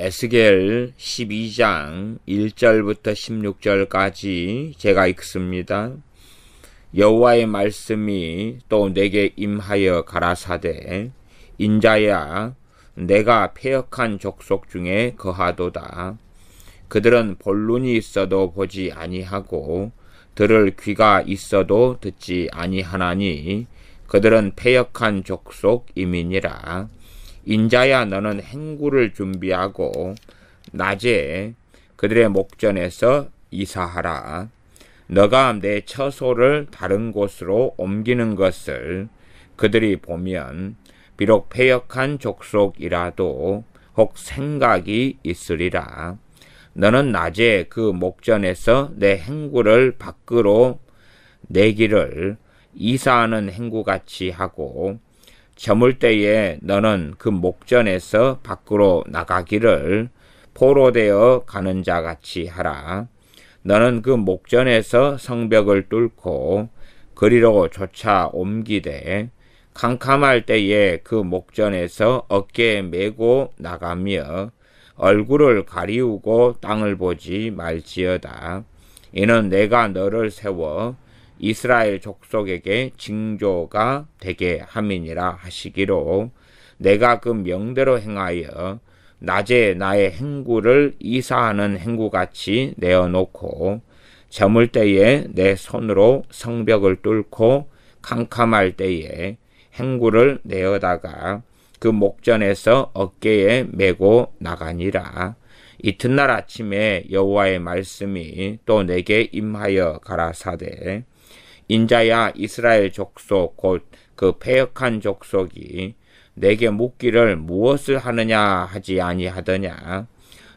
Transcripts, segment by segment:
에스겔 12장 1절부터 16절까지 제가 읽습니다. 여호와의 말씀이 또 내게 임하여 가라사대 인자야 내가 패역한 족속 중에 거하도다. 그들은 본론이 있어도 보지 아니하고 들을 귀가 있어도 듣지 아니하나니 그들은 패역한 족속임이니라. 인자야 너는 행구를 준비하고 낮에 그들의 목전에서 이사하라. 너가 내 처소를 다른 곳으로 옮기는 것을 그들이 보면 비록 패역한 족속이라도 혹 생각이 있으리라. 너는 낮에 그 목전에서 내 행구를 밖으로 내기를 이사하는 행구같이 하고 저물 때에 너는 그 목전에서 밖으로 나가기를 포로되어 가는 자같이 하라. 너는 그 목전에서 성벽을 뚫고 그리로 쫓아 옮기되 캄캄할 때에 그 목전에서 어깨에 메고 나가며 얼굴을 가리우고 땅을 보지 말지어다. 이는 내가 너를 세워 이스라엘 족속에게 징조가 되게 함이니라 하시기로 내가 그 명대로 행하여 낮에 나의 행구를 이사하는 행구같이 내어놓고 저물 때에 내 손으로 성벽을 뚫고 캄캄할 때에 행구를 내어다가 그 목전에서 어깨에 메고 나가니라. 이튿날 아침에 여호와의 말씀이 또 내게 임하여 가라사대 인자야 이스라엘 족속 곧 그 패역한 족속이 내게 묻기를 무엇을 하느냐 하지 아니하더냐.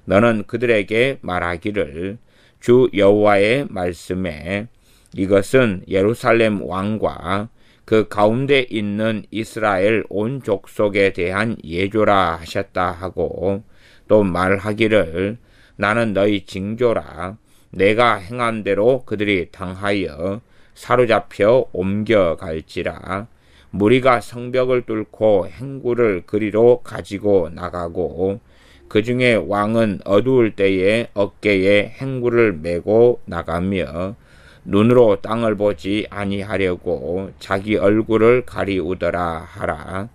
너는 그들에게 말하기를 주 여호와의 말씀에 이것은 예루살렘 왕과 그 가운데 있는 이스라엘 온 족속에 대한 예조라 하셨다 하고 또 말하기를 나는 너희 징조라. 내가 행한 대로 그들이 당하여 사로잡혀 옮겨갈지라. 무리가 성벽을 뚫고 행구를 그리로 가지고 나가고 그 중에 왕은 어두울 때에 어깨에 행구를 메고 나가며 눈으로 땅을 보지 아니하려고 자기 얼굴을 가리우더라 하라.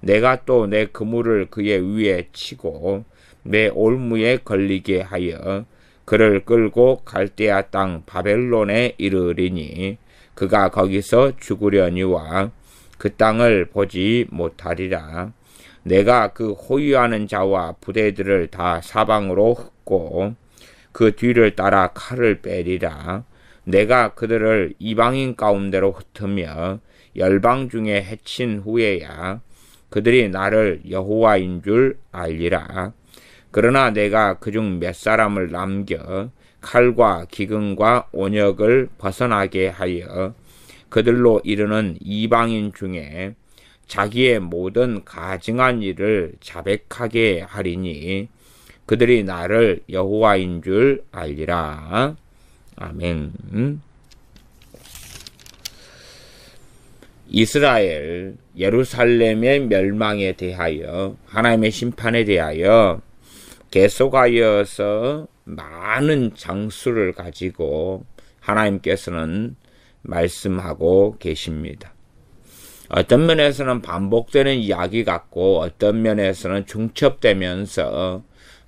내가 또 내 그물을 그의 위에 치고 내 올무에 걸리게 하여 그를 끌고 갈대아 땅 바벨론에 이르리니 그가 거기서 죽으려니와 그 땅을 보지 못하리라. 내가 그 호위하는 자와 부대들을 다 사방으로 흩고 그 뒤를 따라 칼을 빼리라. 내가 그들을 이방인 가운데로 흩으며 열방 중에 해친 후에야 그들이 나를 여호와인 줄 알리라. 그러나 내가 그중 몇 사람을 남겨 칼과 기근과 온역을 벗어나게 하여 그들로 이르는 이방인 중에 자기의 모든 가증한 일을 자백하게 하리니 그들이 나를 여호와인 줄 알리라. 아멘. 이스라엘 예루살렘의 멸망에 대하여 하나님의 심판에 대하여 계속하여서 많은 장수를 가지고 하나님께서는 말씀하고 계십니다. 어떤 면에서는 반복되는 이야기 같고 어떤 면에서는 중첩되면서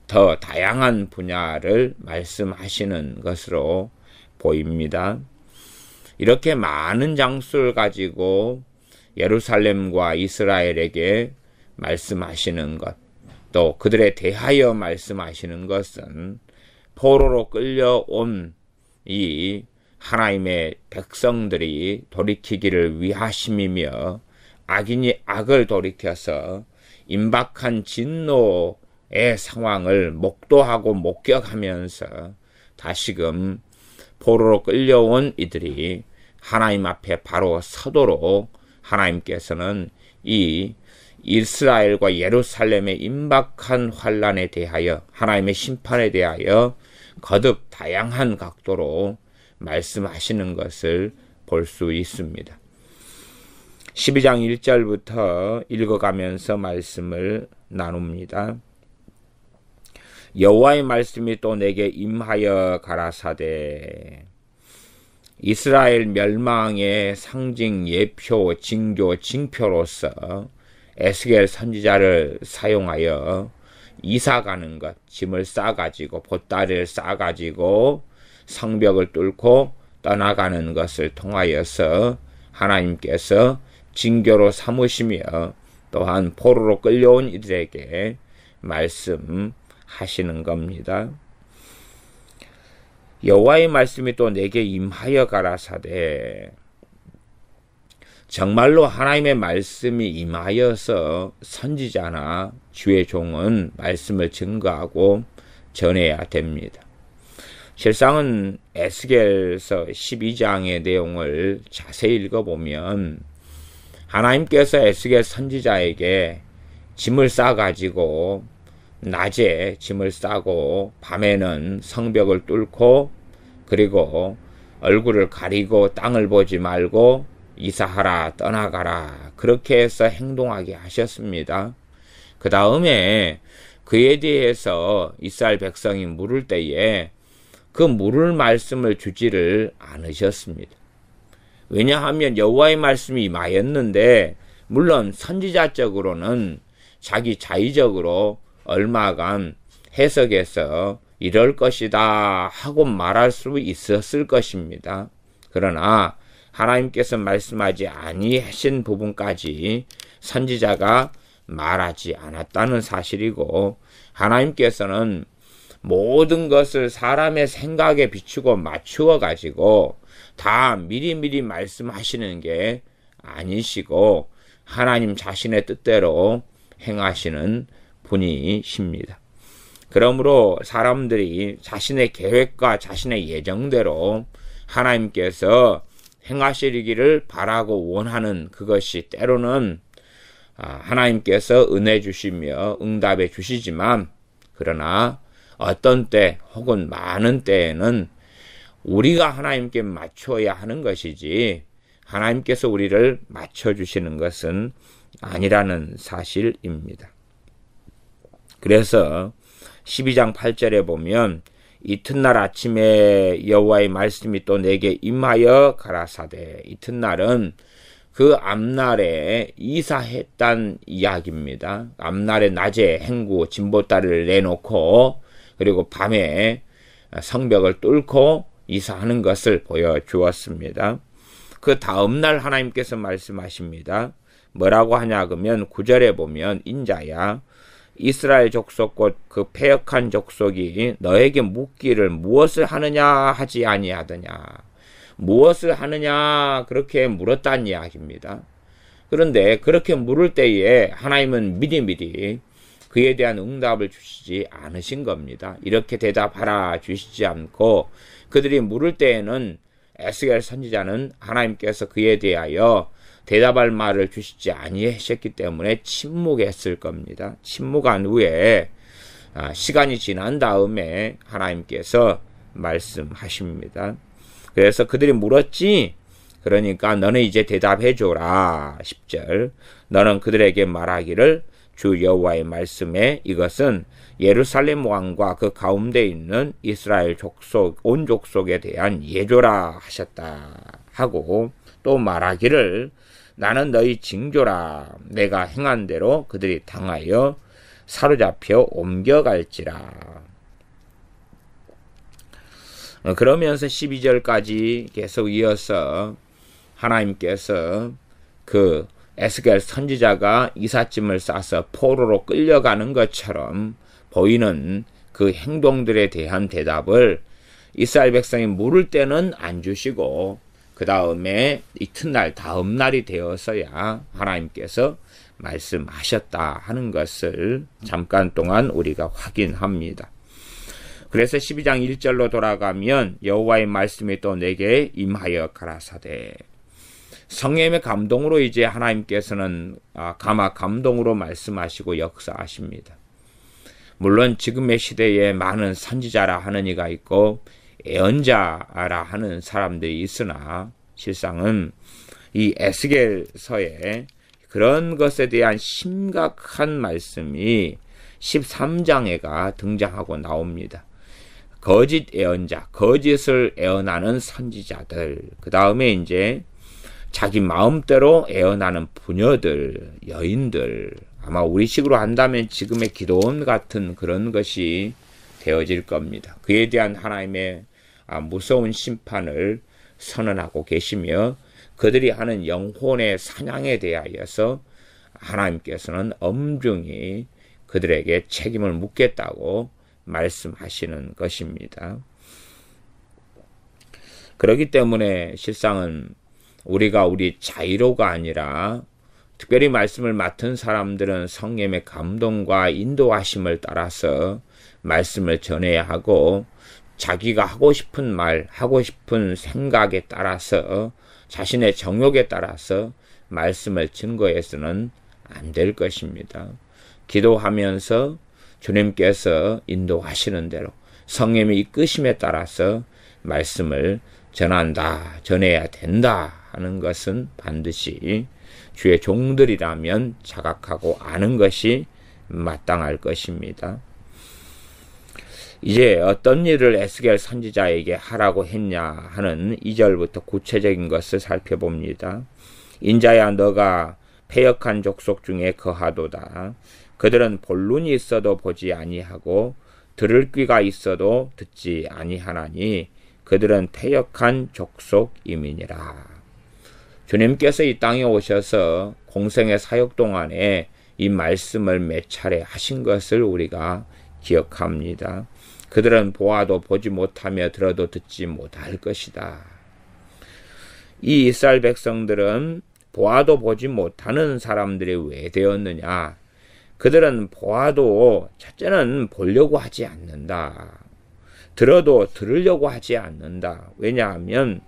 더 다양한 분야를 말씀하시는 것으로 보입니다. 이렇게 많은 장수를 가지고 예루살렘과 이스라엘에게 말씀하시는 것, 또 그들에 대하여 말씀하시는 것은 포로로 끌려온 이 하나님의 백성들이 돌이키기를 위하심이며 악인이 악을 돌이켜서 임박한 진노의 상황을 목도하고 목격하면서 다시금 포로로 끌려온 이들이 하나님 앞에 바로 서도록 하나님께서는 이 이스라엘과 예루살렘의 임박한 환란에 대하여 하나님의 심판에 대하여 거듭 다양한 각도로 말씀하시는 것을 볼 수 있습니다. 12장 1절부터 읽어가면서 말씀을 나눕니다. 여호와의 말씀이 또 내게 임하여 가라사대 이스라엘 멸망의 상징, 예표, 징조, 징표로서 에스겔 선지자를 사용하여 이사 가는 것, 짐을 싸가지고 보따리를 싸가지고 성벽을 뚫고 떠나가는 것을 통하여서 하나님께서 징조로 삼으시며 또한 포로로 끌려온 이들에게 말씀하시는 겁니다. 여호와의 말씀이 또 내게 임하여 가라사대 정말로 하나님의 말씀이 임하여서 선지자나 주의 종은 말씀을 증거하고 전해야 됩니다. 실상은 에스겔서 12장의 내용을 자세히 읽어보면 하나님께서 에스겔 선지자에게 짐을 싸가지고 낮에 짐을 싸고 밤에는 성벽을 뚫고 그리고 얼굴을 가리고 땅을 보지 말고 이사하라 떠나가라 그렇게 해서 행동하게 하셨습니다. 그 다음에 그에 대해서 이스라엘 백성이 물을 때에 그 물을 말씀을 주지를 않으셨습니다. 왜냐하면 여호와의 말씀이 임하였는데 물론 선지자적으로는 자기 자의적으로 얼마간 해석해서 이럴 것이다 하고 말할 수 있었을 것입니다. 그러나 하나님께서 말씀하지 아니하신 부분까지 선지자가 말하지 않았다는 사실이고 하나님께서는 모든 것을 사람의 생각에 비추고 맞추어 가지고 다 미리미리 말씀하시는 게 아니시고 하나님 자신의 뜻대로 행하시는 분이십니다. 그러므로 사람들이 자신의 계획과 자신의 예정대로 하나님께서 행하시기를 바라고 원하는 그것이 때로는 하나님께서 은혜 주시며 응답해 주시지만 그러나 어떤 때 혹은 많은 때에는 우리가 하나님께 맞춰야 하는 것이지 하나님께서 우리를 맞춰주시는 것은 아니라는 사실입니다. 그래서 12장 8절에 보면 이튿날 아침에 여호와의 말씀이 또 내게 임하여 가라사대 이튿날은 그 앞날에 이사했단 이야기입니다. 앞날에 낮에 행구 진보다리를 내놓고 그리고 밤에 성벽을 뚫고 이사하는 것을 보여주었습니다. 그 다음날 하나님께서 말씀하십니다. 뭐라고 하냐 그러면 9절에 보면 인자야 이스라엘 족속 곧 그 패역한 족속이 너에게 묻기를 무엇을 하느냐 하지 아니하더냐 무엇을 하느냐 그렇게 물었다는 이야기입니다. 그런데 그렇게 물을 때에 하나님은 미리미리 그에 대한 응답을 주시지 않으신 겁니다. 이렇게 대답하라 주시지 않고 그들이 물을 때에는 에스겔 선지자는 하나님께서 그에 대하여 대답할 말을 주시지 아니하셨기 때문에 침묵했을 겁니다. 침묵한 후에 시간이 지난 다음에 하나님께서 말씀하십니다. 그래서 그들이 물었지 그러니까 너는 이제 대답해줘라. 10절 너는 그들에게 말하기를 주 여호와의 말씀에 이것은 예루살렘 왕과 그 가운데 있는 이스라엘 족속 온 족속에 대한 예조라 하셨다 하고 또 말하기를 나는 너희 징조라 내가 행한 대로 그들이 당하여 사로잡혀 옮겨갈지라. 그러면서 12절까지 계속 이어서 하나님께서 그 에스겔 선지자가 이삿짐을 싸서 포로로 끌려가는 것처럼 보이는 그 행동들에 대한 대답을 이스라엘 백성이 물을 때는 안 주시고 그 다음에 이튿날 다음 날이 되어서야 하나님께서 말씀하셨다 하는 것을 잠깐 동안 우리가 확인합니다. 그래서 12장 1절로 돌아가면 여호와의 말씀이 또 내게 임하여 가라사대 성령의 감동으로 이제 하나님께서는 가마 감동으로 말씀하시고 역사하십니다. 물론 지금의 시대에 많은 선지자라 하는 이가 있고 예언자라 하는 사람들이 있으나 실상은 이 에스겔서에 그런 것에 대한 심각한 말씀이 13장에가 등장하고 나옵니다. 거짓 예언자, 거짓을 예언하는 선지자들, 그 다음에 이제 자기 마음대로 예언하는 부녀들, 여인들, 아마 우리식으로 한다면 지금의 기도원 같은 그런 것이 되어질 겁니다. 그에 대한 하나님의 무서운 심판을 선언하고 계시며 그들이 하는 영혼의 사냥에 대하여서 하나님께서는 엄중히 그들에게 책임을 묻겠다고 말씀하시는 것입니다. 그렇기 때문에 실상은 우리가 우리 자의로가 아니라 특별히 말씀을 맡은 사람들은 성령의 감동과 인도하심을 따라서 말씀을 전해야 하고 자기가 하고 싶은 말, 하고 싶은 생각에 따라서 자신의 정욕에 따라서 말씀을 증거해서는 안 될 것입니다. 기도하면서 주님께서 인도하시는 대로 성령의 이끄심에 따라서 말씀을 전해야 된다 하는 것은 반드시 주의 종들이라면 자각하고 아는 것이 마땅할 것입니다. 이제 어떤 일을 에스겔 선지자에게 하라고 했냐 하는 2절부터 구체적인 것을 살펴봅니다. 인자야 너가 패역한 족속 중에 거하도다. 그들은 볼 눈이 있어도 보지 아니하고 들을 귀가 있어도 듣지 아니하나니 그들은 패역한 족속임이니라. 주님께서 이 땅에 오셔서 공생의 사역 동안에 이 말씀을 몇 차례 하신 것을 우리가 기억합니다. 그들은 보아도 보지 못하며 들어도 듣지 못할 것이다. 이 이스라엘 백성들은 보아도 보지 못하는 사람들이 왜 되었느냐? 그들은 보아도 첫째는 보려고 하지 않는다. 들어도 들으려고 하지 않는다. 왜냐하면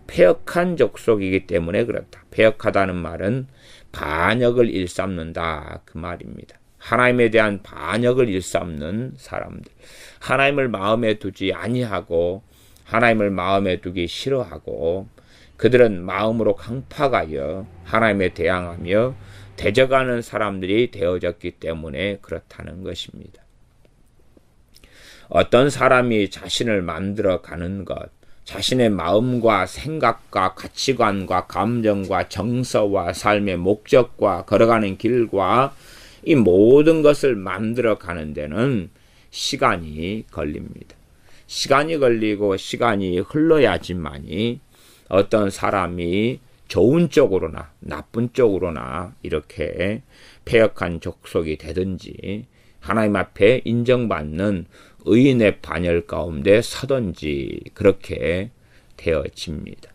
패역한 족속이기 때문에 그렇다. 패역하다는 말은 반역을 일삼는다 그 말입니다. 하나님에 대한 반역을 일삼는 사람들, 하나님을 마음에 두지 아니하고 하나님을 마음에 두기 싫어하고 그들은 마음으로 강팍하여 하나님에 대항하며 대적하는 사람들이 되어졌기 때문에 그렇다는 것입니다. 어떤 사람이 자신을 만들어 가는 것, 자신의 마음과 생각과 가치관과 감정과 정서와 삶의 목적과 걸어가는 길과 이 모든 것을 만들어 가는 데는 시간이 걸립니다. 시간이 걸리고 시간이 흘러야지만이 어떤 사람이 좋은 쪽으로나 나쁜 쪽으로나 이렇게 패역한 족속이 되든지 하나님 앞에 인정받는 의인의 반열 가운데 서든지 그렇게 되어집니다.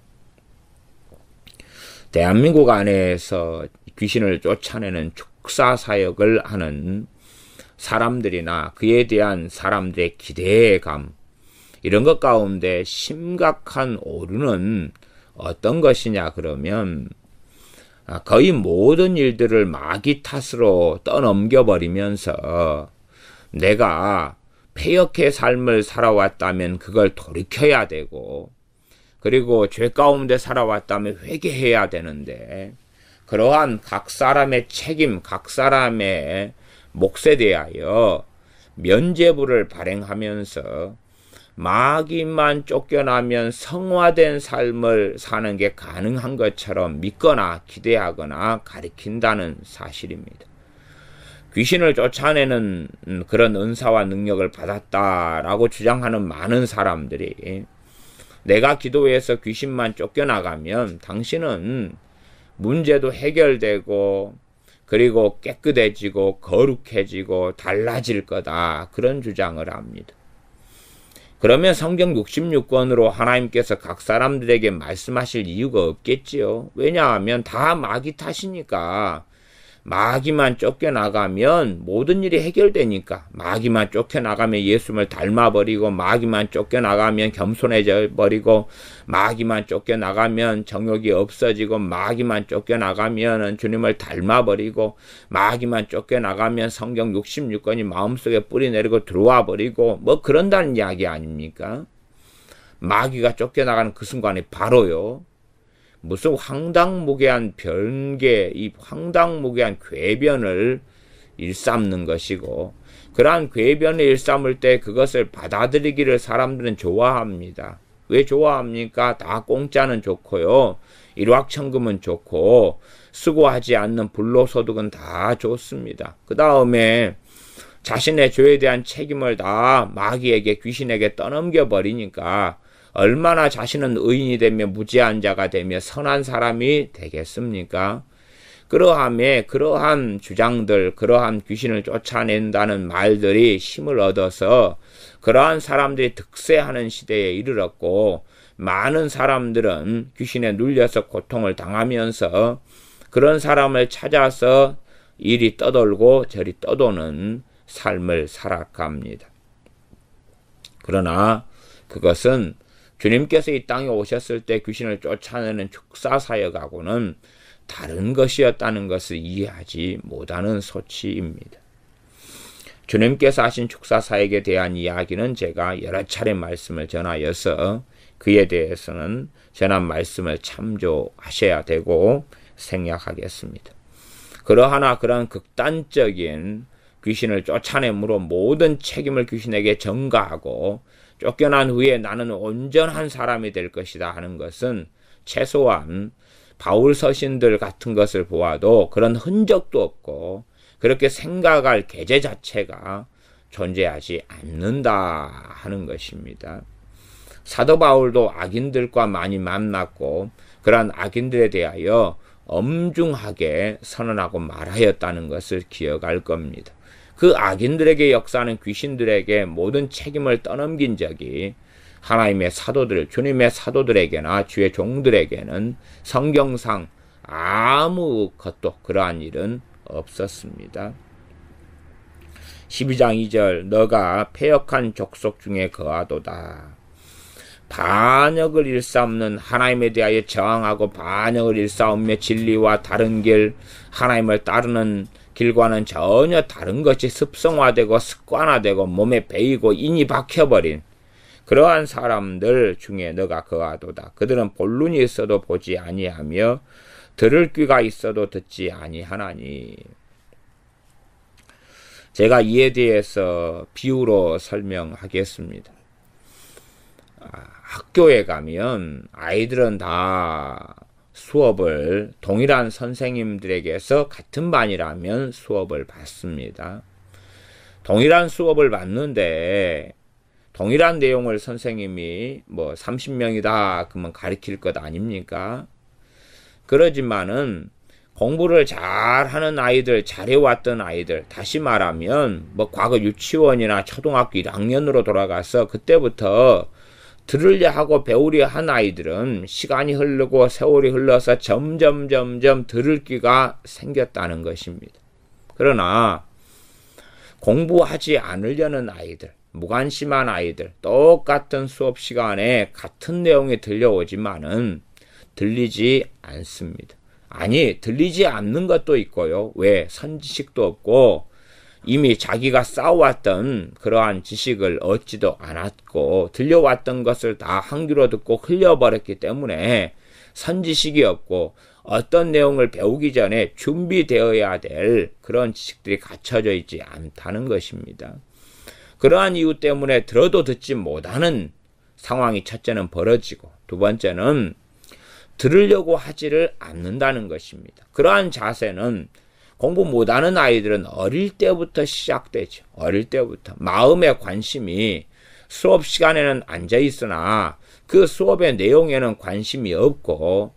대한민국 안에서 귀신을 쫓아내는 축사 사역을 하는 사람들이나 그에 대한 사람들의 기대감 이런 것 가운데 심각한 오류는 어떤 것이냐 그러면 거의 모든 일들을 마귀 탓으로 떠넘겨버리면서 내가 패역의 삶을 살아왔다면 그걸 돌이켜야 되고 그리고 죄 가운데 살아왔다면 회개해야 되는데 그러한 각 사람의 책임, 각 사람의 몫에 대하여 면죄부를 발행하면서 마귀만 쫓겨나면 성화된 삶을 사는 게 가능한 것처럼 믿거나 기대하거나 가리킨다는 사실입니다. 귀신을 쫓아내는 그런 은사와 능력을 받았다라고 주장하는 많은 사람들이 내가 기도해서 귀신만 쫓겨나가면 당신은 문제도 해결되고 그리고 깨끗해지고 거룩해지고 달라질 거다 그런 주장을 합니다. 그러면 성경 66권으로 하나님께서 각 사람들에게 말씀하실 이유가 없겠지요. 왜냐하면 다 마귀 탓이니까 마귀만 쫓겨나가면 모든 일이 해결되니까 마귀만 쫓겨나가면 예수님을 닮아버리고 마귀만 쫓겨나가면 겸손해져 버리고 마귀만 쫓겨나가면 정욕이 없어지고 마귀만 쫓겨나가면 주님을 닮아버리고 마귀만 쫓겨나가면 성경 66권이 마음속에 뿌리내리고 들어와 버리고 뭐 그런다는 이야기 아닙니까? 마귀가 쫓겨나가는 그 순간에 바로요. 무슨 황당무계한 변개, 이 황당무계한 궤변을 일삼는 것이고 그러한 궤변의 일삼을 때 그것을 받아들이기를 사람들은 좋아합니다. 왜 좋아합니까? 다 공짜는 좋고요. 일확천금은 좋고 수고하지 않는 불로소득은 다 좋습니다. 그 다음에 자신의 죄에 대한 책임을 다 마귀에게 귀신에게 떠넘겨 버리니까 얼마나 자신은 의인이 되며 무죄한 자가 되며 선한 사람이 되겠습니까? 그러함에 그러한 주장들, 그러한 귀신을 쫓아낸다는 말들이 힘을 얻어서 그러한 사람들이 득세하는 시대에 이르렀고 많은 사람들은 귀신에 눌려서 고통을 당하면서 그런 사람을 찾아서 이리 떠돌고 저리 떠도는 삶을 살아갑니다. 그러나 그것은 주님께서 이 땅에 오셨을 때 귀신을 쫓아내는 축사사역하고는 다른 것이었다는 것을 이해하지 못하는 소치입니다. 주님께서 하신 축사사역에 대한 이야기는 제가 여러 차례 말씀을 전하여서 그에 대해서는 전한 말씀을 참조하셔야 되고 생략하겠습니다. 그러하나 그런 극단적인 귀신을 쫓아내므로 모든 책임을 귀신에게 전가하고 쫓겨난 후에 나는 온전한 사람이 될 것이다 하는 것은 최소한 바울 서신들 같은 것을 보아도 그런 흔적도 없고 그렇게 생각할 계제 자체가 존재하지 않는다 하는 것입니다. 사도 바울도 악인들과 많이 만났고 그러한 악인들에 대하여 엄중하게 선언하고 말하였다는 것을 기억할 겁니다. 그 악인들에게 역사하는 귀신들에게 모든 책임을 떠넘긴 적이 하나님의 사도들, 주님의 사도들에게나 주의 종들에게는 성경상 아무것도 그러한 일은 없었습니다. 12장 2절 너가 패역한 족속 중에 거하도다. 반역을 일삼는 하나님에 대하여 저항하고 반역을 일삼으며 진리와 다른 길, 하나님을 따르는 길과는 전혀 다른 것이 습성화되고 습관화되고 몸에 배이고 인이 박혀버린 그러한 사람들 중에 너가 거하도다. 그들은 볼 눈이 있어도 보지 아니하며 들을 귀가 있어도 듣지 아니하나니. 제가 이에 대해서 비유로 설명하겠습니다. 학교에 가면 아이들은 다 수업을 동일한 선생님들에게서 같은 반이라면 수업을 받습니다. 동일한 수업을 받는데 동일한 내용을 선생님이 30명이다 그러면 가르칠 것 아닙니까? 그러지만은 공부를 잘하는 아이들, 잘해왔던 아이들, 다시 말하면 과거 유치원이나 초등학교 1학년으로 돌아가서 그때부터 들으려 하고 배우려 한 아이들은 시간이 흐르고 세월이 흘러서 점점 들을 귀가 생겼다는 것입니다. 그러나 공부하지 않으려는 아이들, 무관심한 아이들, 똑같은 수업 시간에 같은 내용이 들려오지만은 들리지 않습니다. 아니, 들리지 않는 것도 있고요. 왜? 선지식도 없고 이미 자기가 쌓아왔던 그러한 지식을 얻지도 않았고 들려왔던 것을 다 한 귀로 듣고 흘려버렸기 때문에 선지식이 없고 어떤 내용을 배우기 전에 준비되어야 될 그런 지식들이 갖춰져 있지 않다는 것입니다. 그러한 이유 때문에 들어도 듣지 못하는 상황이 첫째는 벌어지고 두 번째는 들으려고 하지를 않는다는 것입니다. 그러한 자세는 공부 못하는 아이들은 어릴 때부터 시작되죠. 어릴 때부터 마음의 관심이 수업 시간에는 앉아있으나 그 수업의 내용에는 관심이 없고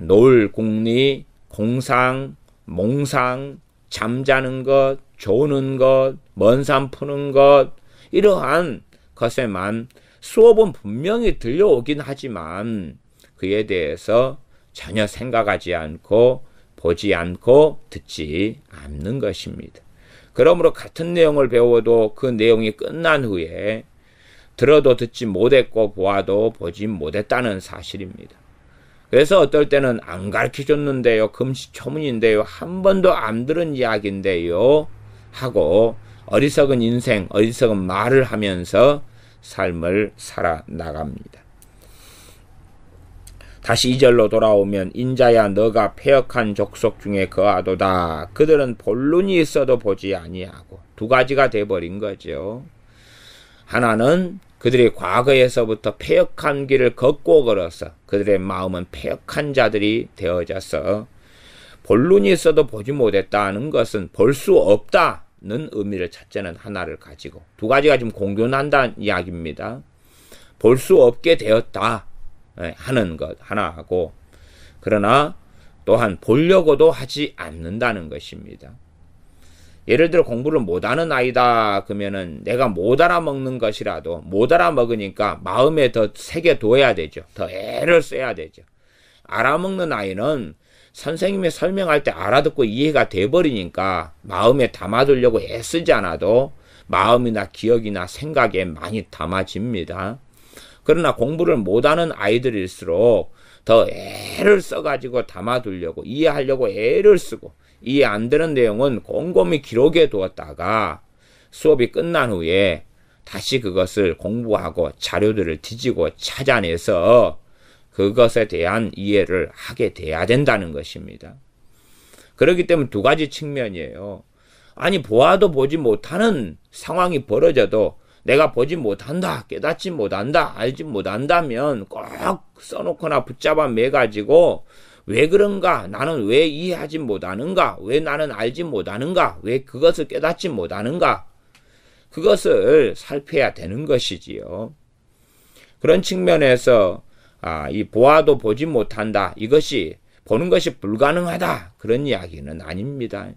놀, 궁리, 공상, 몽상, 잠자는 것, 조는 것, 먼 산 푸는 것 이러한 것에만 수업은 분명히 들려오긴 하지만 그에 대해서 전혀 생각하지 않고 보지 않고 듣지 않는 것입니다. 그러므로 같은 내용을 배워도 그 내용이 끝난 후에 들어도 듣지 못했고 보아도 보지 못했다는 사실입니다. 그래서 어떨 때는 안 가르쳐줬는데요, 금시초문인데요, 한 번도 안 들은 이야기인데요 하고 어리석은 인생, 어리석은 말을 하면서 삶을 살아나갑니다. 다시 2절로 돌아오면 인자야 너가 패역한 족속 중에 거하도다. 그들은 볼 눈이 있어도 보지 아니하고 두 가지가 돼버린 거죠. 하나는 그들이 과거에서부터 패역한 길을 걷고 걸어서 그들의 마음은 패역한 자들이 되어져서 볼 눈이 있어도 보지 못했다는 것은 볼 수 없다는 의미를 첫째는 하나를 가지고, 두 가지가 지금 공존한다는 이야기입니다. 볼 수 없게 되었다 하는 것 하나하고, 그러나 또한 보려고도 하지 않는다는 것입니다. 예를 들어 공부를 못하는 아이다 그러면은 내가 못 알아먹는 것이라도 못 알아먹으니까 마음에 더 새겨둬야 되죠. 더 애를 써야 되죠. 알아먹는 아이는 선생님이 설명할 때 알아듣고 이해가 돼버리니까 마음에 담아두려고 애쓰지 않아도 마음이나 기억이나 생각에 많이 담아집니다. 그러나 공부를 못하는 아이들일수록 더 애를 써가지고 담아두려고, 이해하려고 애를 쓰고, 이해 안 되는 내용은 곰곰이 기록해 두었다가 수업이 끝난 후에 다시 그것을 공부하고 자료들을 뒤지고 찾아내서 그것에 대한 이해를 하게 돼야 된다는 것입니다. 그렇기 때문에 두 가지 측면이에요. 아니, 보아도 보지 못하는 상황이 벌어져도 내가 보지 못한다, 깨닫지 못한다, 알지 못한다면 꼭 써놓거나 붙잡아 매가지고 왜 그런가? 나는 왜 이해하지 못하는가? 왜 나는 알지 못하는가? 왜 그것을 깨닫지 못하는가? 그것을 살펴야 되는 것이지요. 그런 측면에서 이 보아도 보지 못한다, 이것이 보는 것이 불가능하다, 그런 이야기는 아닙니다.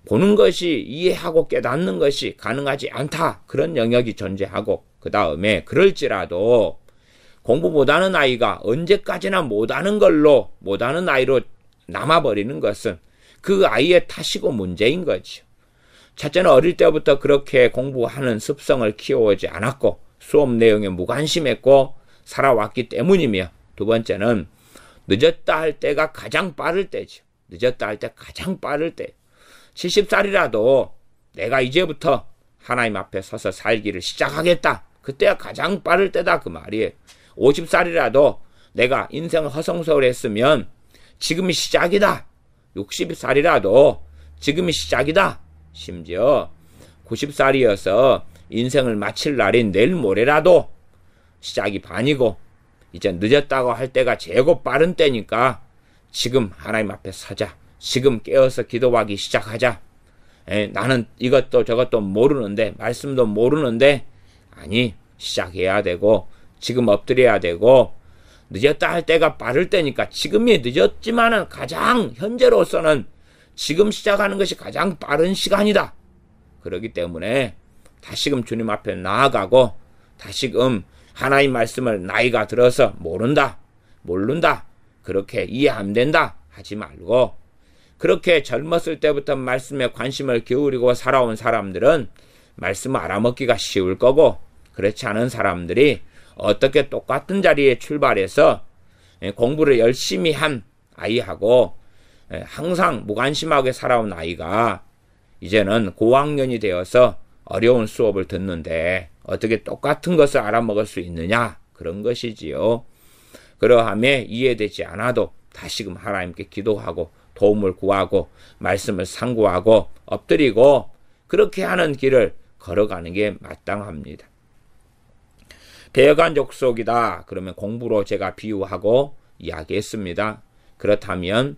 보는 것이 이해하고 깨닫는 것이 가능하지 않다, 그런 영역이 존재하고, 그 다음에 그럴지라도 공부 못하는 아이가 언제까지나 못하는 걸로, 못하는 아이로 남아버리는 것은 그 아이의 탓이고 문제인 거죠. 첫째는 어릴 때부터 그렇게 공부하는 습성을 키워오지 않았고 수업 내용에 무관심했고 살아왔기 때문이며, 두 번째는 늦었다 할 때가 가장 빠를 때죠. 늦었다 할 때 가장 빠를 때. 70살이라도 내가 이제부터 하나님 앞에 서서 살기를 시작하겠다, 그때가 가장 빠를 때다, 그 말이에요. 50살이라도 내가 인생을 허송세월했으면 지금이 시작이다. 60살이라도 지금이 시작이다. 심지어 90살이어서 인생을 마칠 날인 내일 모레라도 시작이 반이고, 이제 늦었다고 할 때가 최고 빠른 때니까 지금 하나님 앞에 서자. 지금 깨어서 기도하기 시작하자. 나는 이것도 저것도 모르는데, 말씀도 모르는데, 아니, 시작해야 되고 지금 엎드려야 되고, 늦었다 할 때가 빠를 때니까 지금이 늦었지만은 가장 현재로서는 지금 시작하는 것이 가장 빠른 시간이다. 그렇기 때문에 다시금 주님 앞에 나아가고, 다시금 하나님 말씀을 나이가 들어서 모른다, 그렇게 이해 안 된다 하지 말고, 그렇게 젊었을 때부터 말씀에 관심을 기울이고 살아온 사람들은 말씀을 알아먹기가 쉬울 거고, 그렇지 않은 사람들이 어떻게 똑같은 자리에 출발해서 공부를 열심히 한 아이하고 항상 무관심하게 살아온 아이가 이제는 고학년이 되어서 어려운 수업을 듣는데 어떻게 똑같은 것을 알아먹을 수 있느냐, 그런 것이지요. 그러함에 이해되지 않아도 다시금 하나님께 기도하고 도움을 구하고 말씀을 상고하고 엎드리고 그렇게 하는 길을 걸어가는 게 마땅합니다. 배역한 족속이다 그러면 공부로 제가 비유하고 이야기했습니다. 그렇다면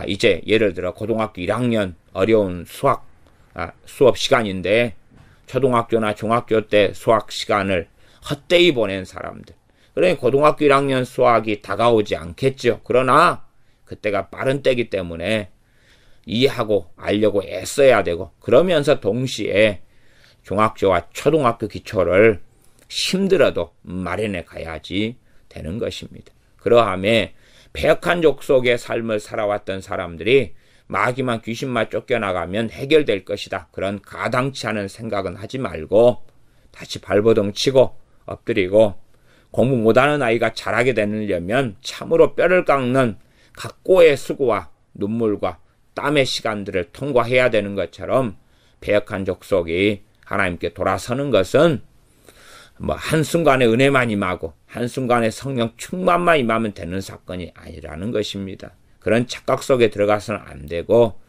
이제 예를 들어 고등학교 1학년 어려운 수업 시간인데 초등학교나 중학교 때 수학 시간을 헛되이 보낸 사람들, 그러니 고등학교 1학년 수학이 다가오지 않겠죠. 그러나 그때가 빠른 때이기 때문에 이해하고 알려고 애써야 되고, 그러면서 동시에 중학교와 초등학교 기초를 힘들어도 마련해 가야지 되는 것입니다. 그러함에 패역한 족속의 삶을 살아왔던 사람들이 마귀만 귀신만 쫓겨나가면 해결될 것이다, 그런 가당치 않은 생각은 하지 말고 다시 발버둥 치고 엎드리고, 공부 못하는 아이가 잘하게 되려면 참으로 뼈를 깎는 각고의 수고와 눈물과 땀의 시간들을 통과해야 되는 것처럼 패역한 족속이 하나님께 돌아서는 것은 한순간에 은혜만 임하고 한순간에 성령 충만만 임하면 되는 사건이 아니라는 것입니다. 그런 착각 속에 들어가서는 안 되고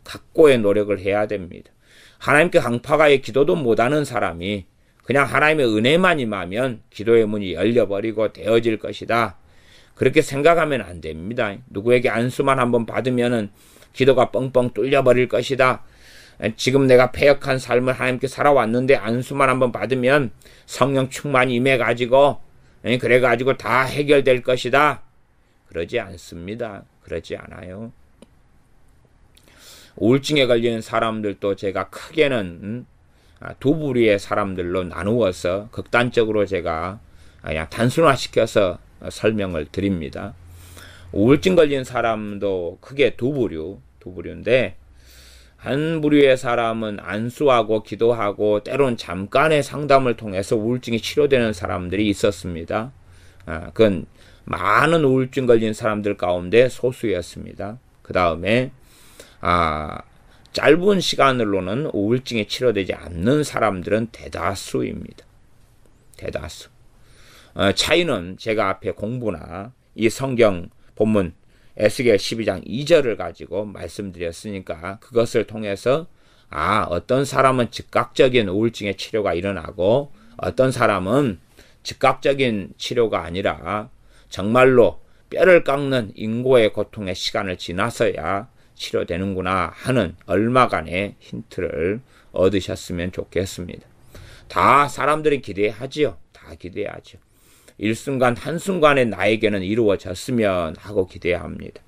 각고의 노력을 해야 됩니다. 하나님께 강파가의 기도도 못하는 사람이 그냥 하나님의 은혜만 임하면 기도의 문이 열려버리고 되어질 것이다. 그렇게 생각하면 안 됩니다. 누구에게 안수만 한번 받으면은 기도가 뻥뻥 뚫려버릴 것이다. 지금 내가 패역한 삶을 하나님께 살아왔는데 안수만 한번 받으면 성령 충만히 임해가지고 그래가지고 다 해결될 것이다. 그러지 않습니다. 그러지 않아요. 우울증에 걸리는 사람들도 제가 크게는 두 부류의 사람들로 나누어서 극단적으로 제가 그냥 단순화시켜서 설명을 드립니다. 우울증 걸린 사람도 크게 두 부류인데 한 부류의 사람은 안수하고 기도하고 때론 잠깐의 상담을 통해서 우울증이 치료되는 사람들이 있었습니다. 그건 많은 우울증 걸린 사람들 가운데 소수였습니다. 그 다음에 짧은 시간으로는 우울증이 치료되지 않는 사람들은 대다수입니다. 대다수. 차이는 제가 앞에 공부나 이 성경 본문 에스겔 12장 2절을 가지고 말씀드렸으니까 그것을 통해서 어떤 사람은 즉각적인 우울증의 치료가 일어나고 어떤 사람은 즉각적인 치료가 아니라 정말로 뼈를 깎는 인고의 고통의 시간을 지나서야 치료되는구나 하는 얼마간의 힌트를 얻으셨으면 좋겠습니다. 다 사람들이 기대하지요. 다 기대하죠. 일순간 한순간에 나에게는 이루어졌으면 하고 기대합니다.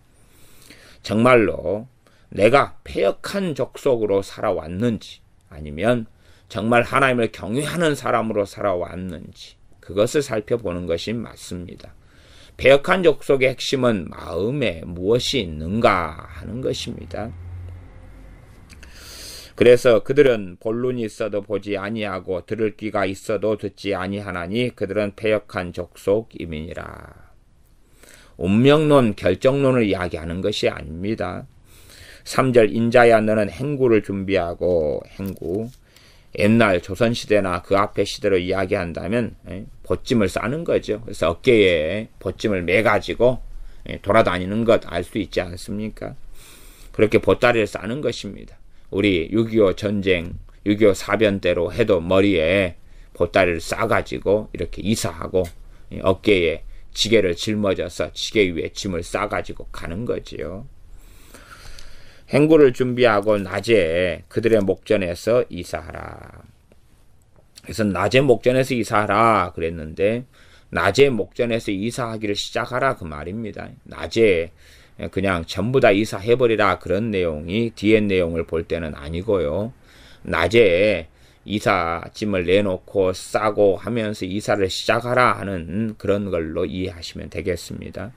정말로 내가 패역한 족속으로 살아왔는지 아니면 정말 하나님을 경외하는 사람으로 살아왔는지 그것을 살펴보는 것이 맞습니다. 패역한 족속의 핵심은 마음에 무엇이 있는가 하는 것입니다. 그래서 그들은 볼 눈이 있어도 보지 아니하고 들을 귀가 있어도 듣지 아니하나니 그들은 패역한 족속임이니라. 운명론, 결정론을 이야기하는 것이 아닙니다. 3절 인자야 너는 행구를 준비하고 행구 옛날 조선시대나 그 앞의 시대로 이야기한다면 보찜을 싸는 거죠. 그래서 어깨에 보찜을 매가지고 돌아다니는 것 알 수 있지 않습니까? 그렇게 보따리를 싸는 것입니다. 우리 6.25 전쟁, 6.25 사변 때로 해도 머리에 보따리를 싸가지고 이렇게 이사하고 어깨에 지게를 짊어져서 지게 위에 짐을 싸가지고 가는 거지요. 행구를 준비하고 낮에 그들의 목전에서 이사하라. 그래서 낮에 목전에서 이사하라 그랬는데 낮에 목전에서 이사하기를 시작하라 그 말입니다. 낮에 그냥 전부 다 이사해버리라 그런 내용이 뒤에 내용을 볼 때는 아니고요. 낮에 이사짐을 내놓고 싸고 하면서 이사를 시작하라 하는 그런 걸로 이해하시면 되겠습니다.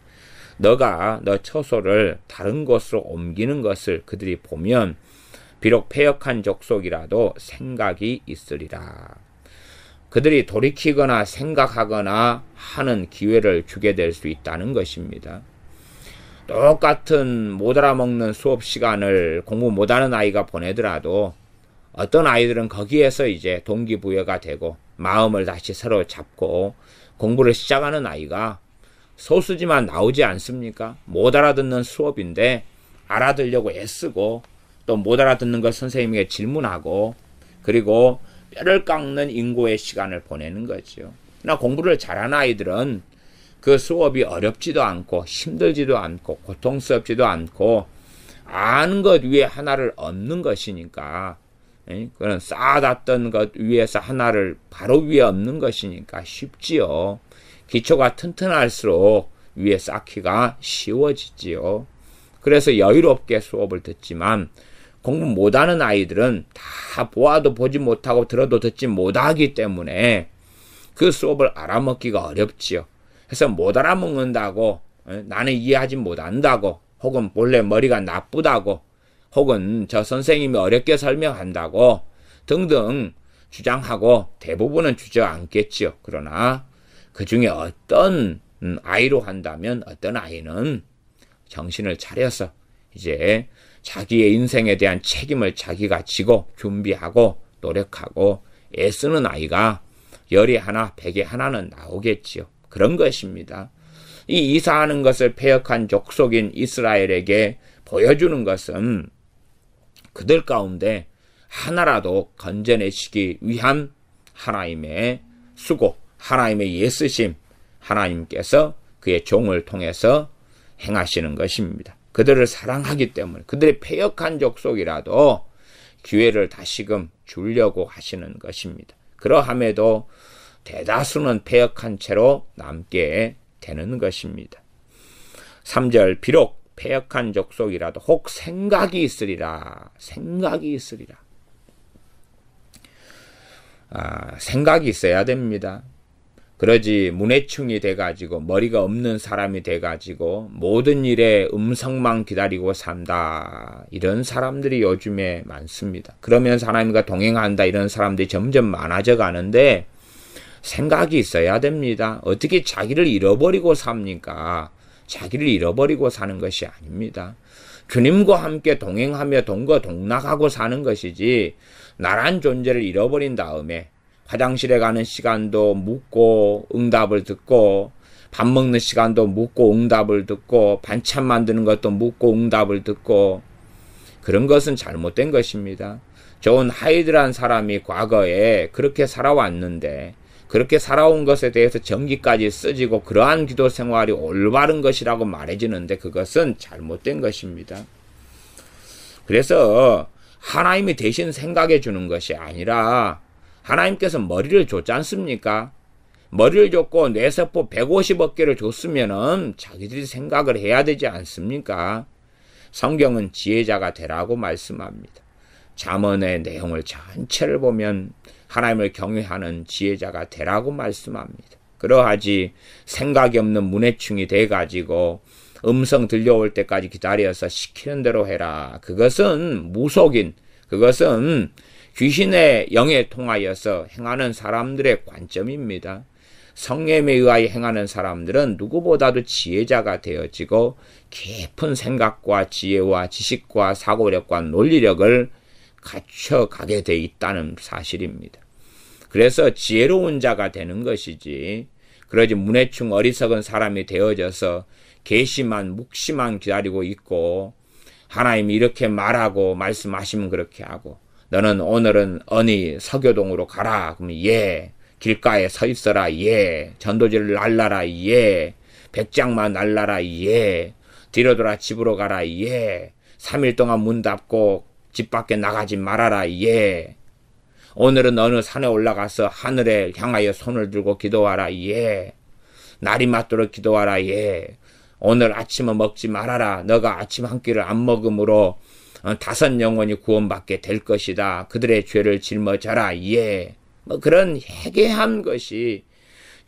너가 너 처소를 다른 곳으로 옮기는 것을 그들이 보면 비록 패역한 족속이라도 생각이 있으리라. 그들이 돌이키거나 생각하거나 하는 기회를 주게 될 수 있다는 것입니다. 똑같은 못 알아먹는 수업 시간을 공부 못하는 아이가 보내더라도 어떤 아이들은 거기에서 이제 동기부여가 되고 마음을 다시 새로 잡고 공부를 시작하는 아이가 소수지만 나오지 않습니까? 못 알아듣는 수업인데 알아들려고 애쓰고 또 못 알아듣는 걸 선생님에게 질문하고 그리고 뼈를 깎는 인고의 시간을 보내는 거죠. 그러나 공부를 잘하는 아이들은 그 수업이 어렵지도 않고 힘들지도 않고 고통스럽지도 않고 아는 것 위에 하나를 얻는 것이니까 그런 쌓아놨던 것 위에서 하나를 바로 위에 얻는 것이니까 쉽지요. 기초가 튼튼할수록 위에 쌓기가 쉬워지지요. 그래서 여유롭게 수업을 듣지만 공부 못하는 아이들은 다 보아도 보지 못하고 들어도 듣지 못하기 때문에 그 수업을 알아먹기가 어렵지요. 그래서 못 알아먹는다고 나는 이해하지 못한다고 혹은 본래 머리가 나쁘다고 혹은 저 선생님이 어렵게 설명한다고 등등 주장하고 대부분은 주저앉겠지요. 그러나 그 중에 어떤 아이로 한다면 어떤 아이는 정신을 차려서 이제 자기의 인생에 대한 책임을 자기가 지고 준비하고 노력하고 애쓰는 아이가 10에 하나 100에 하나는 나오겠지요. 그런 것입니다. 이 이사하는 것을 패역한 족속인 이스라엘에게 보여주는 것은 그들 가운데 하나라도 건져내시기 위한 하나님의 수고, 하나님의 예쓰심, 하나님께서 그의 종을 통해서 행하시는 것입니다. 그들을 사랑하기 때문에 그들의 패역한 족속이라도 기회를 다시금 주려고 하시는 것입니다. 그러함에도 대다수는 패역한 채로 남게 되는 것입니다. 3절 비록 패역한 족속이라도 혹 생각이 있으리라. 생각이 있으리라. 생각이 있어야 됩니다. 그러지 문해충이 돼가지고 머리가 없는 사람이 돼가지고 모든 일에 음성만 기다리고 산다. 이런 사람들이 요즘에 많습니다. 그러면서 하나님과 동행한다. 이런 사람들이 점점 많아져 가는데 생각이 있어야 됩니다. 어떻게 자기를 잃어버리고 삽니까? 자기를 잃어버리고 사는 것이 아닙니다. 주님과 함께 동행하며 동거동락하고 사는 것이지 나란 존재를 잃어버린 다음에 화장실에 가는 시간도 묻고 응답을 듣고 밥 먹는 시간도 묻고 응답을 듣고 반찬 만드는 것도 묻고 응답을 듣고 그런 것은 잘못된 것입니다. 좋은 하이드란 사람이 과거에 그렇게 살아왔는데 그렇게 살아온 것에 대해서 정기까지 쓰지고 그러한 기도 생활이 올바른 것이라고 말해지는데 그것은 잘못된 것입니다. 그래서 하나님이 대신 생각해 주는 것이 아니라 하나님께서 머리를 줬지 않습니까? 머리를 줬고 뇌세포 150억 개를 줬으면은 자기들이 생각을 해야 되지 않습니까? 성경은 지혜자가 되라고 말씀합니다. 잠언의 내용을 전체를 보면 하나님을 경외하는 지혜자가 되라고 말씀합니다. 그러하지 생각이 없는 문해충이 돼가지고 음성 들려올 때까지 기다려서 시키는 대로 해라. 그것은 무속인, 그것은 귀신의 영에 통하여서 행하는 사람들의 관점입니다. 성령에 의하여 행하는 사람들은 누구보다도 지혜자가 되어지고 깊은 생각과 지혜와 지식과 사고력과 논리력을 갖춰가게 돼 있다는 사실입니다. 그래서 지혜로운 자가 되는 것이지 그러지 문해충 어리석은 사람이 되어져서 계시만 묵시만 기다리고 있고 하나님이 이렇게 말하고 말씀하시면 그렇게 하고 너는 오늘은 어니 서교동으로 가라. 그러면 예. 길가에 서 있어라. 예. 전도지를 날라라. 예. 백장만 날라라. 예. 뒤로 돌아 집으로 가라. 예. 3일 동안 문 닫고 집 밖에 나가지 말아라. 예. 오늘은 어느 산에 올라가서 하늘에 향하여 손을 들고 기도하라. 예. 날이 맞도록 기도하라. 예. 오늘 아침은 먹지 말아라. 너가 아침 한 끼를 안 먹음으로 5 영혼이 구원받게 될 것이다. 그들의 죄를 짊어져라. 예. 뭐 그런 해괴한 것이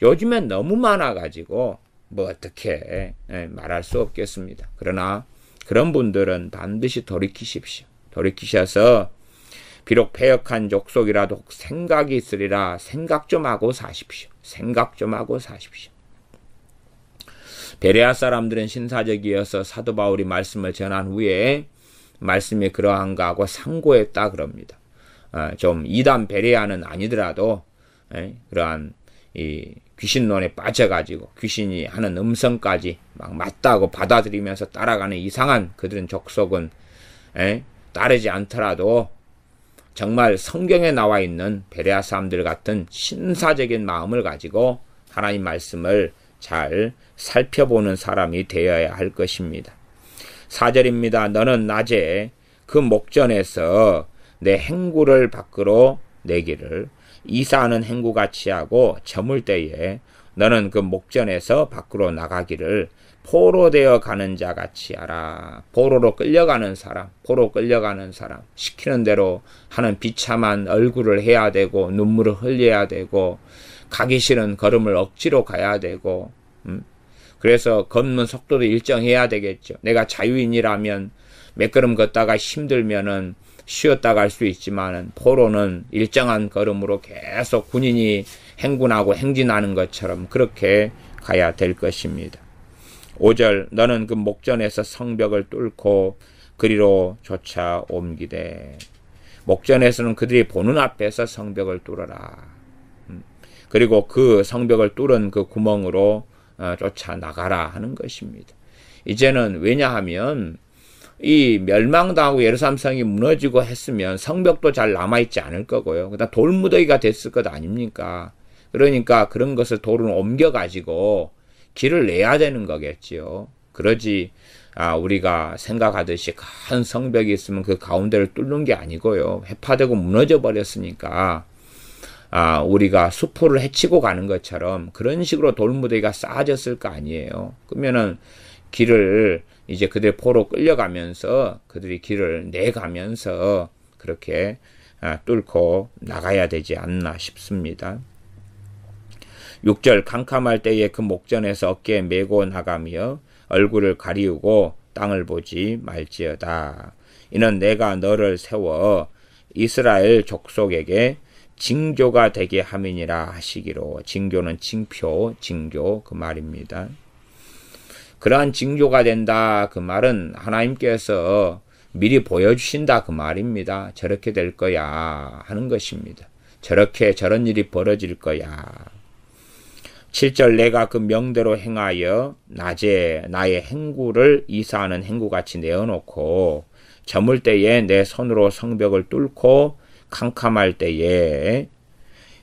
요즘엔 너무 많아가지고 뭐 어떻게 말할 수 없겠습니다. 그러나 그런 분들은 반드시 돌이키십시오. 돌이키셔서 비록 패역한 족속이라도 생각이 있으리라. 생각 좀 하고 사십시오. 생각 좀 하고 사십시오. 베레아 사람들은 신사적이어서 사도 바울이 말씀을 전한 후에 말씀이 그러한가 하고 상고했다 그럽니다. 좀 이단 베레아는 아니더라도 그러한 이 귀신론에 빠져가지고 귀신이 하는 음성까지 막 맞다고 받아들이면서 따라가는 이상한 그들은 족속은 따르지 않더라도 정말 성경에 나와 있는 베레아 사람들 같은 신사적인 마음을 가지고 하나님 말씀을 잘 살펴보는 사람이 되어야 할 것입니다. 4절입니다. 너는 낮에 그 목전에서 내 행구를 밖으로 내기를 이사하는 행구같이 하고 저물 때에 너는 그 목전에서 밖으로 나가기를 포로되어 가는 자 같이 하라. 포로로 끌려가는 사람, 포로 끌려가는 사람, 시키는 대로 하는 비참한 얼굴을 해야 되고 눈물을 흘려야 되고 가기 싫은 걸음을 억지로 가야 되고 그래서 걷는 속도도 일정해야 되겠죠. 내가 자유인이라면 몇 걸음 걷다가 힘들면은 쉬었다 갈 수 있지만 포로는 일정한 걸음으로 계속 군인이 행군하고 행진하는 것처럼 그렇게 가야 될 것입니다. 5절 너는 그 목전에서 성벽을 뚫고 그리로 쫓아 옮기되 목전에서는 그들이 보는 앞에서 성벽을 뚫어라. 그리고 그 성벽을 뚫은 그 구멍으로 쫓아 나가라 하는 것입니다. 이제는 왜냐하면 이 멸망당하고 예루살렘 성이 무너지고 했으면 성벽도 잘 남아있지 않을 거고요. 그다음 돌무더기가 됐을 것 아닙니까? 그러니까 그런 것을 돌을 옮겨가지고 길을 내야 되는 거겠지요. 그러지 우리가 생각하듯이 큰 성벽이 있으면 그 가운데를 뚫는 게 아니고요. 해파되고 무너져 버렸으니까 우리가 수포를 헤치고 가는 것처럼 그런 식으로 돌무더기가 쌓아졌을 거 아니에요. 그러면은 길을 이제 그들의 포로 끌려가면서 그들이 길을 내가면서 그렇게 뚫고 나가야 되지 않나 싶습니다. 6절 캄캄할 때에 그 목전에서 어깨에 메고 나가며 얼굴을 가리우고 땅을 보지 말지어다. 이는 내가 너를 세워 이스라엘 족속에게 징조가 되게 함이니라 하시기로. 징조는 징표, 징조 그 말입니다. 그러한 징조가 된다 그 말은 하나님께서 미리 보여주신다 그 말입니다. 저렇게 될 거야 하는 것입니다. 저런 일이 벌어질 거야. 7절 내가 그 명대로 행하여 낮에 나의 행구를 이사하는 행구같이 내어놓고 저물 때에 내 손으로 성벽을 뚫고 캄캄할 때에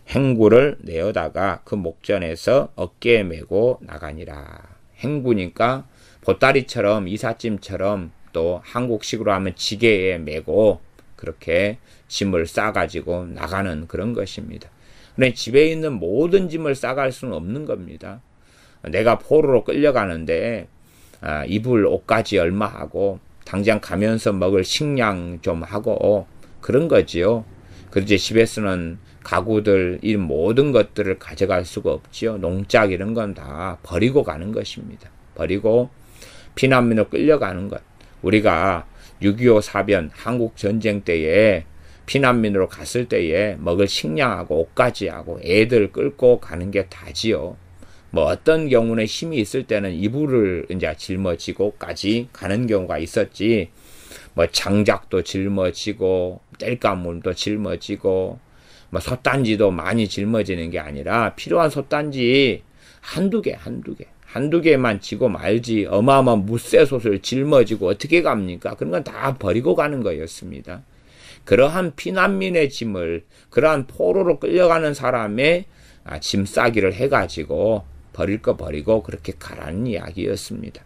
행구를 내어다가 그 목전에서 어깨에 메고 나가니라. 행구니까 보따리처럼 이삿짐처럼 또 한국식으로 하면 지게에 메고 그렇게 짐을 싸가지고 나가는 그런 것입니다. 근데 집에 있는 모든 짐을 싸갈 수는 없는 겁니다. 내가 포로로 끌려가는데 입을 옷까지 얼마 하고 당장 가면서 먹을 식량 좀 하고 그런 거지요. 그러지 집에서는 가구들 이 모든 것들을 가져갈 수가 없지요. 농작 이런 건 다 버리고 가는 것입니다. 버리고 피난민으로 끌려가는 것. 우리가 6.25 사변 한국 전쟁 때에 피난민으로 갔을 때에 먹을 식량하고 옷까지 하고 애들 끌고 가는 게 다지요. 뭐 어떤 경우는 힘이 있을 때는 이불을 이제 짊어지고까지 가는 경우가 있었지. 뭐 장작도 짊어지고 땔감물도 짊어지고 뭐 솥단지도 많이 짊어지는 게 아니라 필요한 솥단지 한두 개만 지고 말지 어마어마한 무쇠솥을 짊어지고 어떻게 갑니까? 그런 건 다 버리고 가는 거였습니다. 그러한 피난민의 짐을 그러한 포로로 끌려가는 사람의 짐 싸기를 해가지고 버릴 거 버리고 그렇게 가라는 이야기였습니다.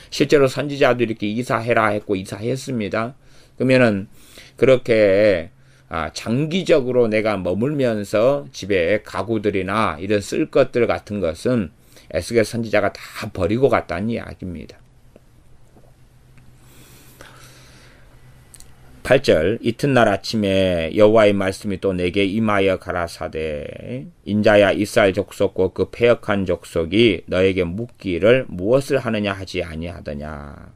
실제로 선지자도 이렇게 이사해라 했고 이사했습니다. 그러면은 그렇게 장기적으로 내가 머물면서 집에 가구들이나 이런 쓸 것들 같은 것은 에스겔 선지자가 다 버리고 갔다는 이야기입니다. 8절 이튿날 아침에 여호와의 말씀이 또 내게 임하여 가라사대 인자야 이스라엘 족속과 그 패역한 족속이 너에게 묻기를 무엇을 하느냐 하지 아니하더냐.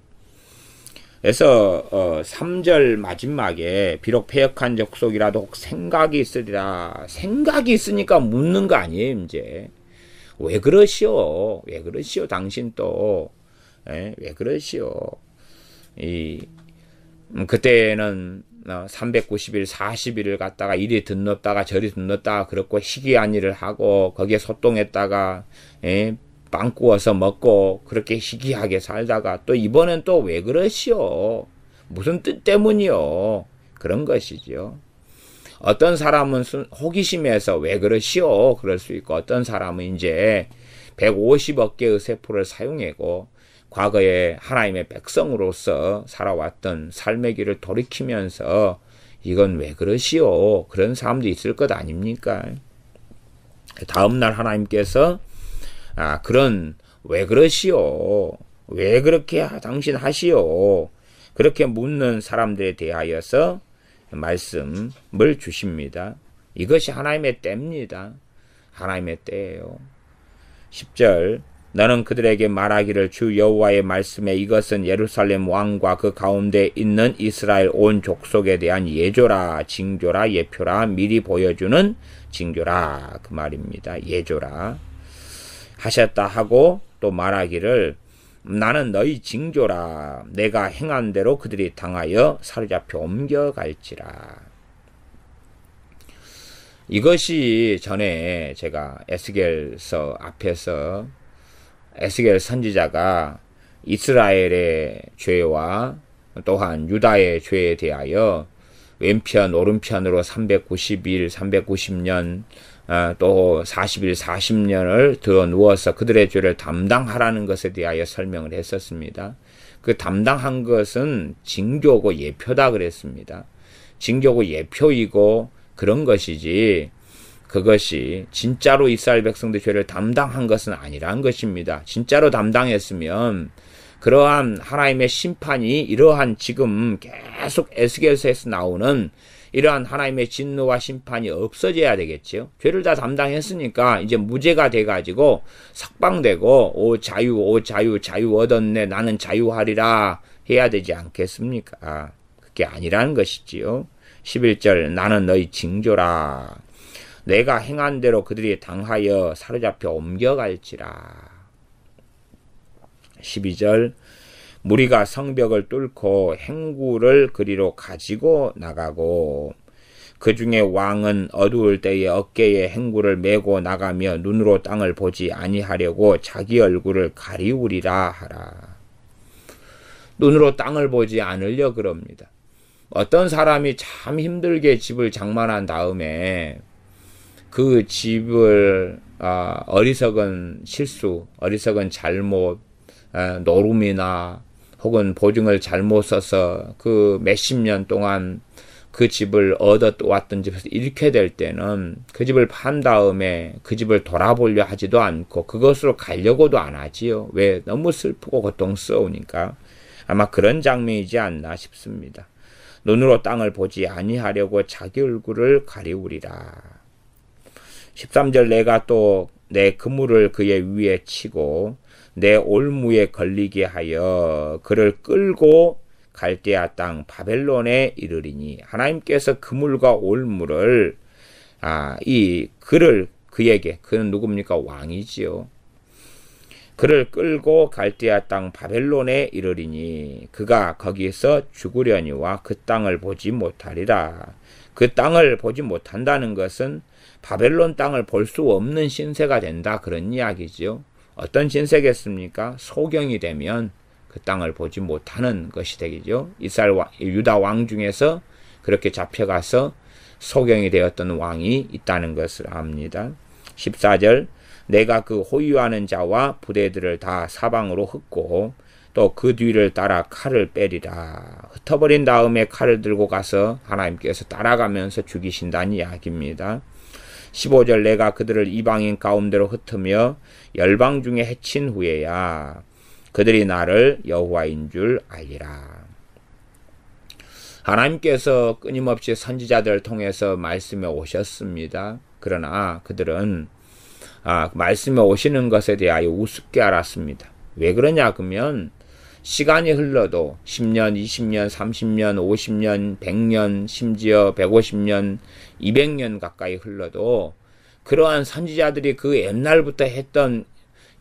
그래서 3절 마지막에 비록 패역한 족속이라도 생각이 있으리라. 생각이 있으니까 묻는 거 아니에요. 이제 왜 그러시오 당신 또 왜 그러시오. 그때는 390일 40일을 갔다가 이리 듣렀다가 저리 듣렀다가 그렇고 희귀한 일을 하고 거기에 소똥했다가 빵 구워서 먹고 그렇게 희귀하게 살다가 또 이번엔 또 왜 그러시오? 무슨 뜻 때문이요? 그런 것이죠. 어떤 사람은 호기심에서 왜 그러시오? 그럴 수 있고 어떤 사람은 이제 150억 개의 세포를 사용하고 과거에 하나님의 백성으로서 살아왔던 삶의 길을 돌이키면서 이건 왜 그러시오? 그런 사람도 있을 것 아닙니까? 다음날 하나님께서 그런 왜 그러시오? 왜 그렇게 당신 하시오? 그렇게 묻는 사람들에 대하여서 말씀을 주십니다. 이것이 하나님의 때입니다. 하나님의 때예요. 10절 너는 그들에게 말하기를 주 여호와의 말씀에 이것은 예루살렘 왕과 그 가운데 있는 이스라엘 온 족속에 대한 예조라 징조라 예표라 미리 보여주는 징조라 그 말입니다. 예조라 하셨다 하고 또 말하기를 나는 너희 징조라 내가 행한 대로 그들이 당하여 사로잡혀 옮겨갈지라. 이것이 전에 제가 에스겔서 앞에서 에스겔 선지자가 이스라엘의 죄와 또한 유다의 죄에 대하여 왼편 오른편으로 390일 390년 또 40일 40년을 더 누워서 그들의 죄를 담당하라는 것에 대하여 설명을 했었습니다. 그 담당한 것은 징조고 예표다 그랬습니다. 징조고 예표이고 그런 것이지 그것이 진짜로 이스라엘 백성들의 죄를 담당한 것은 아니란 것입니다. 진짜로 담당했으면 그러한 하나님의 심판이 이러한 지금 계속 에스겔서에서 나오는 이러한 하나님의 진노와 심판이 없어져야 되겠지요. 죄를 다 담당했으니까 이제 무죄가 돼가지고 석방되고 오 자유 얻었네 나는 자유하리라 해야 되지 않겠습니까? 그게 아니라는 것이지요. 11절 나는 너희 징조라 내가 행한 대로 그들이 당하여 사로잡혀 옮겨갈지라. 12절 무리가 성벽을 뚫고 행구를 그리로 가지고 나가고 그 중에 왕은 어두울 때에 어깨에 행구를 메고 나가며 눈으로 땅을 보지 아니하려고 자기 얼굴을 가리우리라 하라. 눈으로 땅을 보지 않으려 그럽니다. 어떤 사람이 참 힘들게 집을 장만한 다음에 그 집을 어리석은 실수, 어리석은 잘못, 노름이나 혹은 보증을 잘못 써서 그 몇십 년 동안 그 집을 얻어왔던 집에서 잃게 될 때는 그 집을 판 다음에 그 집을 돌아보려 하지도 않고 그것으로 가려고도 안 하지요. 왜? 너무 슬프고 고통스러우니까. 아마 그런 장면이지 않나 싶습니다. 눈으로 땅을 보지 아니하려고 자기 얼굴을 가리우리라. 13절 내가 또 내 그물을 그의 위에 치고 내 올무에 걸리게 하여 그를 끌고 갈대아 땅 바벨론에 이르리니 하나님께서 그물과 올무를 이 그를 그에게 그는 누굽니까? 왕이지요. 그를 끌고 갈대아 땅 바벨론에 이르리니 그가 거기서 죽으려니와 그 땅을 보지 못하리라. 그 땅을 보지 못한다는 것은 바벨론 땅을 볼 수 없는 신세가 된다 그런 이야기죠. 어떤 신세겠습니까? 소경이 되면 그 땅을 보지 못하는 것이 되겠죠. 유다 왕 중에서 그렇게 잡혀가서 소경이 되었던 왕이 있다는 것을 압니다. 14절 내가 그 호위하는 자와 부대들을 다 사방으로 흩고 또 그 뒤를 따라 칼을 빼리라. 흩어버린 다음에 칼을 들고 가서 하나님께서 따라가면서 죽이신다는 이야기입니다. 15절 내가 그들을 이방인 가운데로 흩으며 열방 중에 해친 후에야 그들이 나를 여호와인 줄 알리라. 하나님께서 끊임없이 선지자들을 통해서 말씀에 오셨습니다. 그러나 그들은 말씀에 오시는 것에 대하여 우습게 알았습니다. 왜 그러냐 그러면 시간이 흘러도 10년, 20년, 30년, 50년, 100년, 심지어 150년, 200년 가까이 흘러도 그러한 선지자들이 그 옛날부터 했던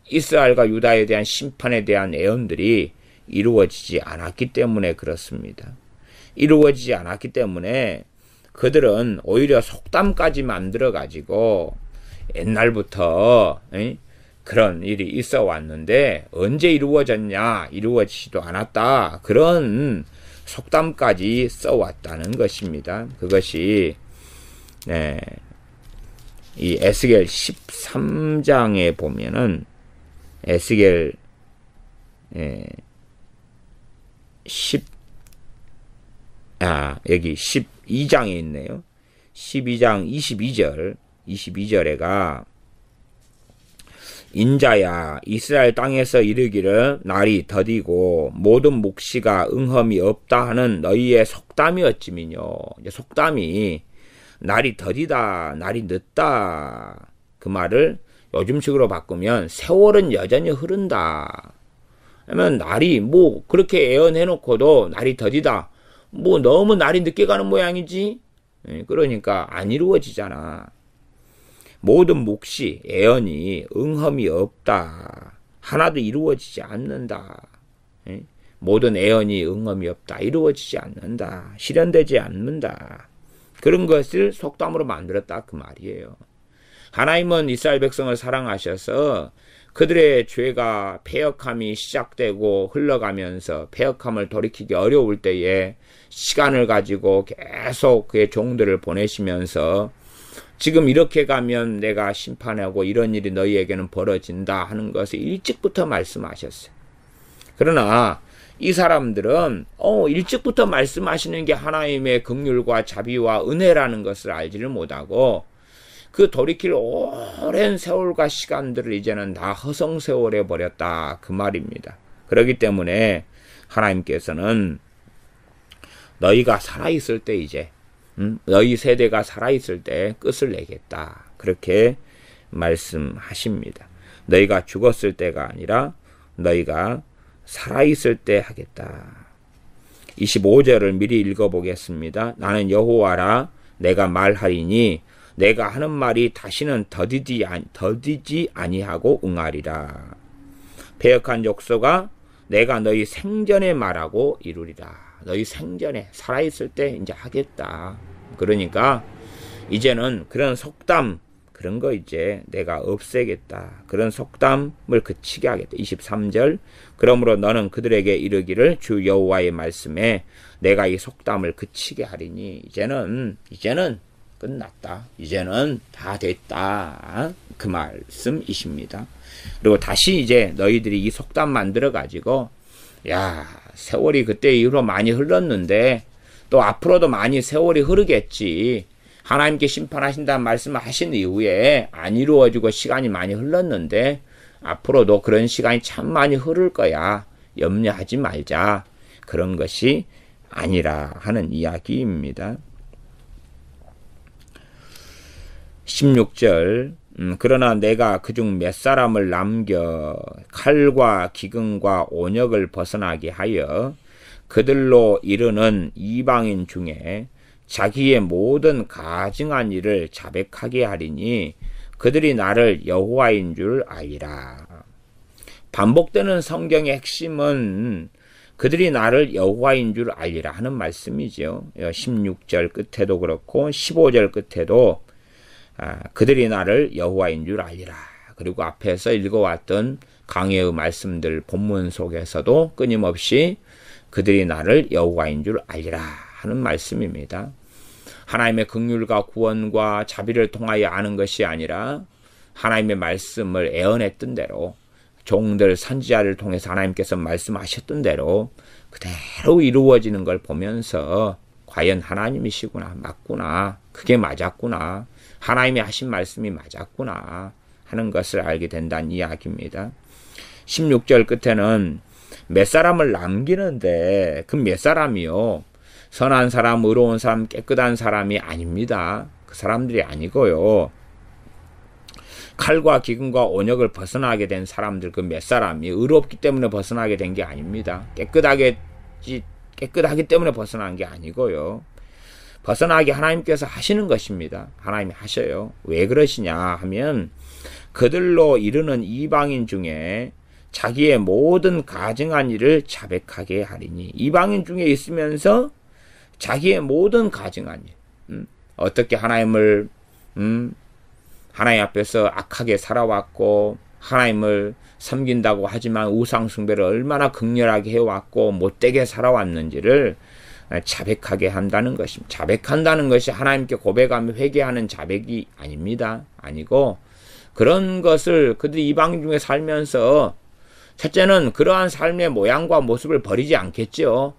이스라엘과 유다에 대한 심판에 대한 예언들이 이루어지지 않았기 때문에 그렇습니다. 이루어지지 않았기 때문에 그들은 오히려 속담까지 만들어가지고 옛날부터 그런 일이 있어 왔는데 언제 이루어졌냐? 이루어지지도 않았다. 그런 속담까지 써왔다는 것입니다. 그것이 이 에스겔 13장에 보면은 에스겔 여기 12장에 있네요. 12장 22절에가 인자야 이스라엘 땅에서 이르기를 날이 더디고 모든 묵시가 응험이 없다 하는 너희의 속담이었지민요. 속담이 날이 더디다, 날이 늦다 그 말을 요즘식으로 바꾸면 세월은 여전히 흐른다. 그러면 날이 그렇게 예언해놓고도 날이 더디다. 너무 날이 늦게 가는 모양이지. 그러니까 안 이루어지잖아. 모든 묵시, 예언이 응험이 없다. 하나도 이루어지지 않는다. 모든 예언이 응험이 없다. 이루어지지 않는다. 실현되지 않는다. 그런 것을 속담으로 만들었다 그 말이에요. 하나님은 이스라엘 백성을 사랑하셔서 그들의 죄가 패역함이 시작되고 흘러가면서 패역함을 돌이키기 어려울 때에 시간을 가지고 계속 그의 종들을 보내시면서 지금 이렇게 가면 내가 심판하고 이런 일이 너희에게는 벌어진다 하는 것을 일찍부터 말씀하셨어요. 그러나 이 사람들은 일찍부터 말씀하시는 게 하나님의 긍휼과 자비와 은혜라는 것을 알지를 못하고 그 돌이킬 오랜 세월과 시간들을 이제는 다 허송세월해 버렸다 그 말입니다. 그렇기 때문에 하나님께서는 너희가 살아있을 때 이제 너희 세대가 살아있을 때 끝을 내겠다 그렇게 말씀하십니다. 너희가 죽었을 때가 아니라 너희가 살아있을 때 하겠다. 25절을 미리 읽어보겠습니다. 나는 여호와라 내가 말하리니 내가 하는 말이 다시는 더디지 아니하고 응하리라. 패역한 족속아 내가 너희 생전에 말하고 이루리라. 너희 생전에 살아있을 때 이제 하겠다. 그러니까 이제는 그런 속담 그런 거 이제 내가 없애겠다. 그런 속담을 그치게 하겠다. 23절 그러므로 너는 그들에게 이르기를 주 여호와의 말씀에 내가 이 속담을 그치게 하리니 이제는 끝났다. 이제는 다 됐다. 그 말씀이십니다. 그리고 다시 이제 너희들이 이 속담 만들어 가지고 야 세월이 그때 이후로 많이 흘렀는데 또 앞으로도 많이 세월이 흐르겠지. 하나님께 심판하신다는 말씀을 하신 이후에 안 이루어지고 시간이 많이 흘렀는데 앞으로도 그런 시간이 참 많이 흐를 거야. 염려하지 말자. 그런 것이 아니라 하는 이야기입니다. 16절 그러나 내가 그중 몇 사람을 남겨 칼과 기근과 온역을 벗어나게 하여 그들로 이르는 이방인 중에 자기의 모든 가증한 일을 자백하게 하리니 그들이 나를 여호와인 줄 알리라. 반복되는 성경의 핵심은 그들이 나를 여호와인 줄 알리라 하는 말씀이죠. 16절 끝에도 그렇고 15절 끝에도 그들이 나를 여호와인 줄 알리라. 그리고 앞에서 읽어왔던 강해의 말씀들 본문 속에서도 끊임없이 그들이 나를 여호와인 줄 알리라 하는 말씀입니다. 하나님의 긍휼과 구원과 자비를 통하여 아는 것이 아니라 하나님의 말씀을 애언했던 대로 종들 선지자를 통해서 하나님께서 말씀하셨던 대로 그대로 이루어지는 걸 보면서 과연 하나님이시구나, 맞구나, 그게 맞았구나, 하나님이 하신 말씀이 맞았구나 하는 것을 알게 된다는 이야기입니다. 16절 끝에는 몇 사람을 남기는데 그 몇 사람이요? 선한 사람, 의로운 사람, 깨끗한 사람이 아닙니다. 그 사람들이 아니고요. 칼과 기근과 온역을 벗어나게 된 사람들 그 몇 사람이 의롭기 때문에 벗어나게 된 게 아닙니다. 깨끗하기 때문에 벗어난 게 아니고요. 벗어나게 하나님께서 하시는 것입니다. 하나님이 하셔요. 왜 그러시냐 하면 그들로 이르는 이방인 중에 자기의 모든 가증한 일을 자백하게 하리니 이방인 중에 있으면서 자기의 모든 가증한 일 어떻게 하나님을 하나님 앞에서 악하게 살아왔고 하나님을 섬긴다고 하지만 우상 숭배를 얼마나 극렬하게 해왔고 못되게 살아왔는지를 자백하게 한다는 것입니다. 자백한다는 것이 하나님께 고백하며 회개하는 자백이 아닙니다. 아니고 그런 것을 그들이 이방인 중에 살면서 첫째는 그러한 삶의 모양과 모습을 버리지 않겠죠.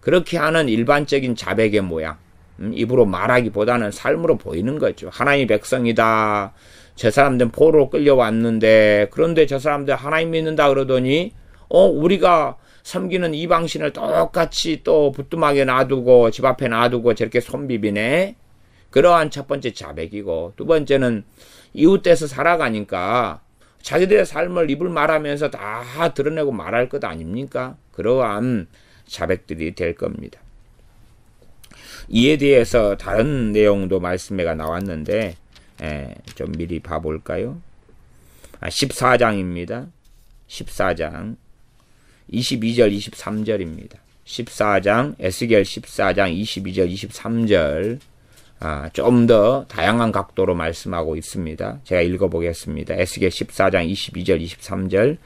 그렇게 하는 일반적인 자백의 모양, 입으로 말하기보다는 삶으로 보이는 거죠. 하나님의 백성이다. 저 사람들은 포로로 끌려왔는데 그런데 저 사람들 하나님 믿는다 그러더니 우리가 섬기는 이방신을 똑같이 또 부뚜막에 놔두고 집 앞에 놔두고 저렇게 손비비네. 그러한 첫 번째 자백이고 두 번째는 이웃돼서 살아가니까 자기들의 삶을 입을 말하면서 다 드러내고 말할 것 아닙니까? 그러한 자백들이 될 겁니다. 이에 대해서 다른 내용도 말씀에가 나왔는데 좀 미리 봐볼까요? 14장입니다. 14장 22절 23절입니다. 14장 에스겔 14장 22절 23절 좀 더 다양한 각도로 말씀하고 있습니다. 제가 읽어보겠습니다. 에스겔 14장 22절 23절.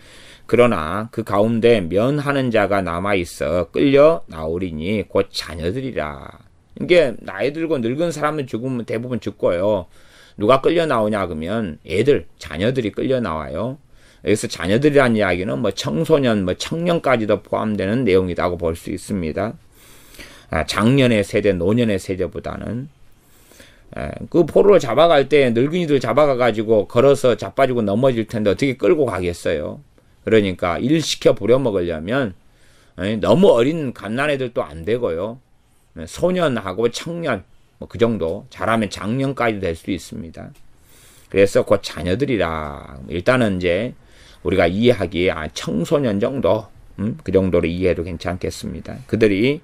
그러나 그 가운데 면하는 자가 남아있어 끌려 나오리니 곧 자녀들이라. 이게 나이 들고 늙은 사람은 죽으면 대부분 죽고요. 누가 끌려 나오냐 그러면 애들, 자녀들이 끌려 나와요. 여기서 자녀들이라는 이야기는 뭐 청소년, 뭐 청년까지도 포함되는 내용이라고 볼 수 있습니다. 장년의 세대, 노년의 세대보다는. 그 포로를 잡아갈 때 늙은이들 잡아가가지고 걸어서 자빠지고 넘어질 텐데 어떻게 끌고 가겠어요? 그러니까 일 시켜 부려먹으려면 너무 어린 갓난애들도 안 되고요. 소년하고 청년, 뭐 그 정도, 잘하면 장년까지 될 수 있습니다. 그래서 곧 자녀들이라. 일단은 이제 우리가 이해하기에 청소년 정도, 그 정도로 이해해도 괜찮겠습니다. 그들이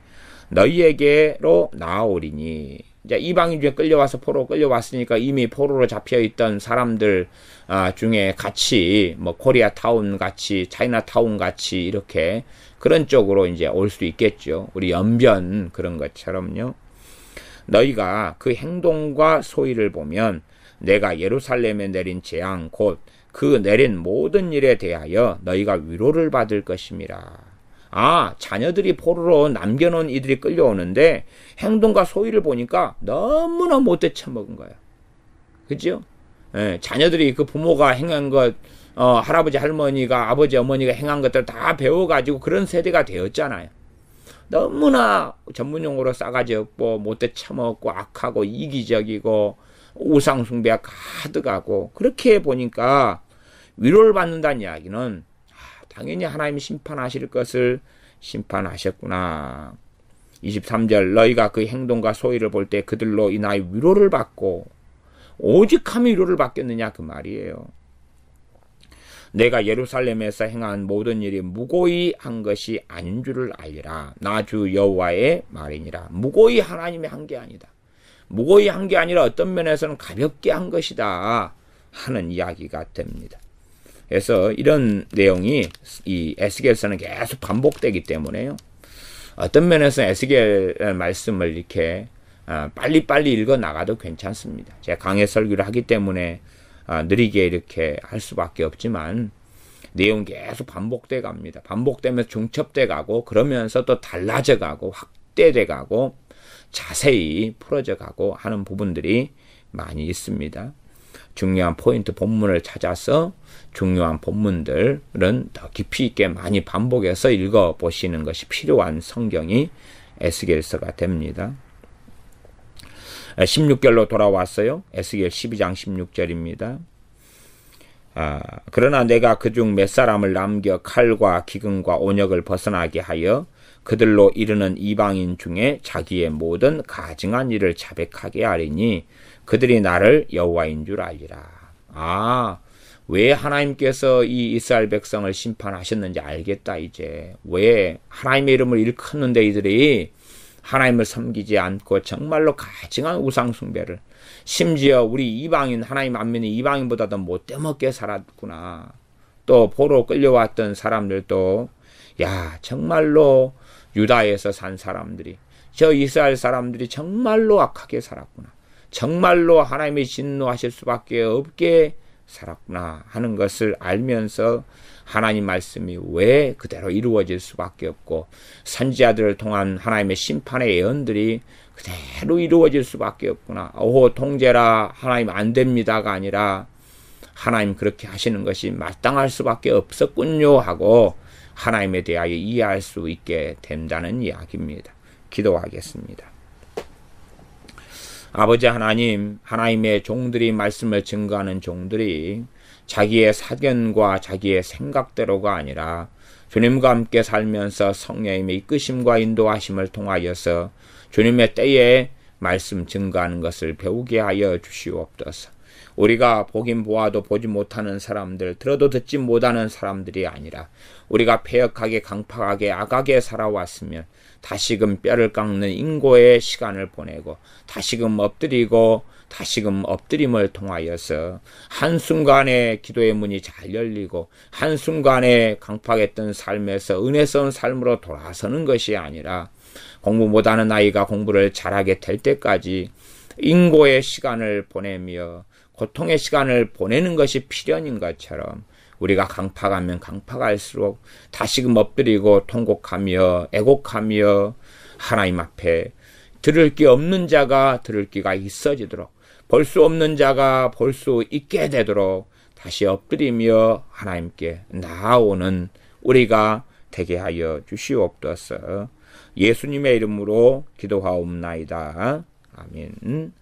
너희에게로 나아오리니. 이제 이방인 중에 끌려와서 포로 끌려왔으니까 이미 포로로 잡혀있던 사람들 중에 같이 뭐 코리아타운 같이, 차이나타운 같이 이렇게 그런 쪽으로 이제 올 수 있겠죠. 우리 연변 그런 것처럼요. 너희가 그 행동과 소위를 보면 내가 예루살렘에 내린 재앙 곧 그 내린 모든 일에 대하여 너희가 위로를 받을 것임이라. 자녀들이 포로로 남겨놓은 이들이 끌려오는데 행동과 소위를 보니까 너무나 못돼 처먹은 거예요. 그죠? 자녀들이 그 부모가 행한 것, 할아버지 할머니가 아버지 어머니가 행한 것들 다 배워가지고 그런 세대가 되었잖아요. 너무나 전문용어로 싸가지 없고 못돼 처먹고 악하고 이기적이고 우상숭배가 가득하고 그렇게 보니까 위로를 받는다는 이야기는 당연히 하나님이 심판하실 것을 심판하셨구나. 23절 너희가 그 행동과 소위를 볼 때 그들로 인하여 위로를 받고 오직 하면 위로를 받겠느냐 그 말이에요. 내가 예루살렘에서 행한 모든 일이 무고히 한 것이 아닌 줄을 알리라. 나 주 여호와의 말이니라. 무고히 하나님이 한 게 아니다. 무고히 한 게 아니라 어떤 면에서는 가볍게 한 것이다 하는 이야기가 됩니다. 그래서 이런 내용이 이 에스겔서는 계속 반복되기 때문에요. 어떤 면에서 에스겔 말씀을 이렇게 빨리빨리 읽어 나가도 괜찮습니다. 제가 강해 설교를 하기 때문에 느리게 이렇게 할 수밖에 없지만 내용 계속 반복돼 갑니다. 반복되면서 중첩돼 가고 그러면서 또 달라져 가고 확대돼 가고 자세히 풀어져 가고 하는 부분들이 많이 있습니다. 중요한 포인트 본문을 찾아서 중요한 본문들은 더 깊이 있게 많이 반복해서 읽어보시는 것이 필요한 성경이 에스겔서가 됩니다. 16절로 돌아왔어요. 에스겔 12장 16절입니다. 그러나 내가 그중 몇 사람을 남겨 칼과 기근과 온역을 벗어나게 하여 그들로 이르는 이방인 중에 자기의 모든 가증한 일을 자백하게 하리니 그들이 나를 여호와인 줄 알리라. 왜 하나님께서 이 이스라엘 백성을 심판하셨는지 알겠다 이제. 왜 하나님의 이름을 일컫는데 이들이 하나님을 섬기지 않고 정말로 가증한 우상숭배를, 심지어 우리 이방인, 하나님 안 믿는 이방인보다 더 못되먹게 살았구나. 또 포로 끌려왔던 사람들도 정말로 유다에서 산 사람들이, 저 이스라엘 사람들이 정말로 악하게 살았구나. 정말로 하나님이 진노하실 수밖에 없게 살았구나 하는 것을 알면서 하나님 말씀이 왜 그대로 이루어질 수밖에 없고 선지자들을 통한 하나님의 심판의 예언들이 그대로 이루어질 수밖에 없구나. 통제라 하나님 안 됩니다가 아니라 하나님 그렇게 하시는 것이 마땅할 수밖에 없었군요 하고 하나님에 대하여 이해할 수 있게 된다는 이야기입니다. 기도하겠습니다. 아버지 하나님, 하나님의 종들이 말씀을 증거하는 종들이 자기의 사견과 자기의 생각대로가 아니라 주님과 함께 살면서 성령님의 이끄심과 인도하심을 통하여서 주님의 때에 말씀 증거하는 것을 배우게 하여 주시옵소서. 우리가 보긴 보아도 보지 못하는 사람들, 들어도 듣지 못하는 사람들이 아니라 우리가 패역하게 강팍하게 악하게 살아왔으면 다시금 뼈를 깎는 인고의 시간을 보내고 다시금 엎드리고 다시금 엎드림을 통하여서 한순간에 기도의 문이 잘 열리고 한순간에 강팍했던 삶에서 은혜스러운 삶으로 돌아서는 것이 아니라 공부 못하는 아이가 공부를 잘하게 될 때까지 인고의 시간을 보내며 고통의 시간을 보내는 것이 필연인 것처럼 우리가 강팍하면 강팍할수록 다시금 엎드리고 통곡하며 애곡하며 하나님 앞에 들을 귀 없는 자가 들을 귀가 있어지도록, 볼 수 없는 자가 볼 수 있게 되도록 다시 엎드리며 하나님께 나아오는 우리가 되게 하여 주시옵소서. 예수님의 이름으로 기도하옵나이다. 아멘.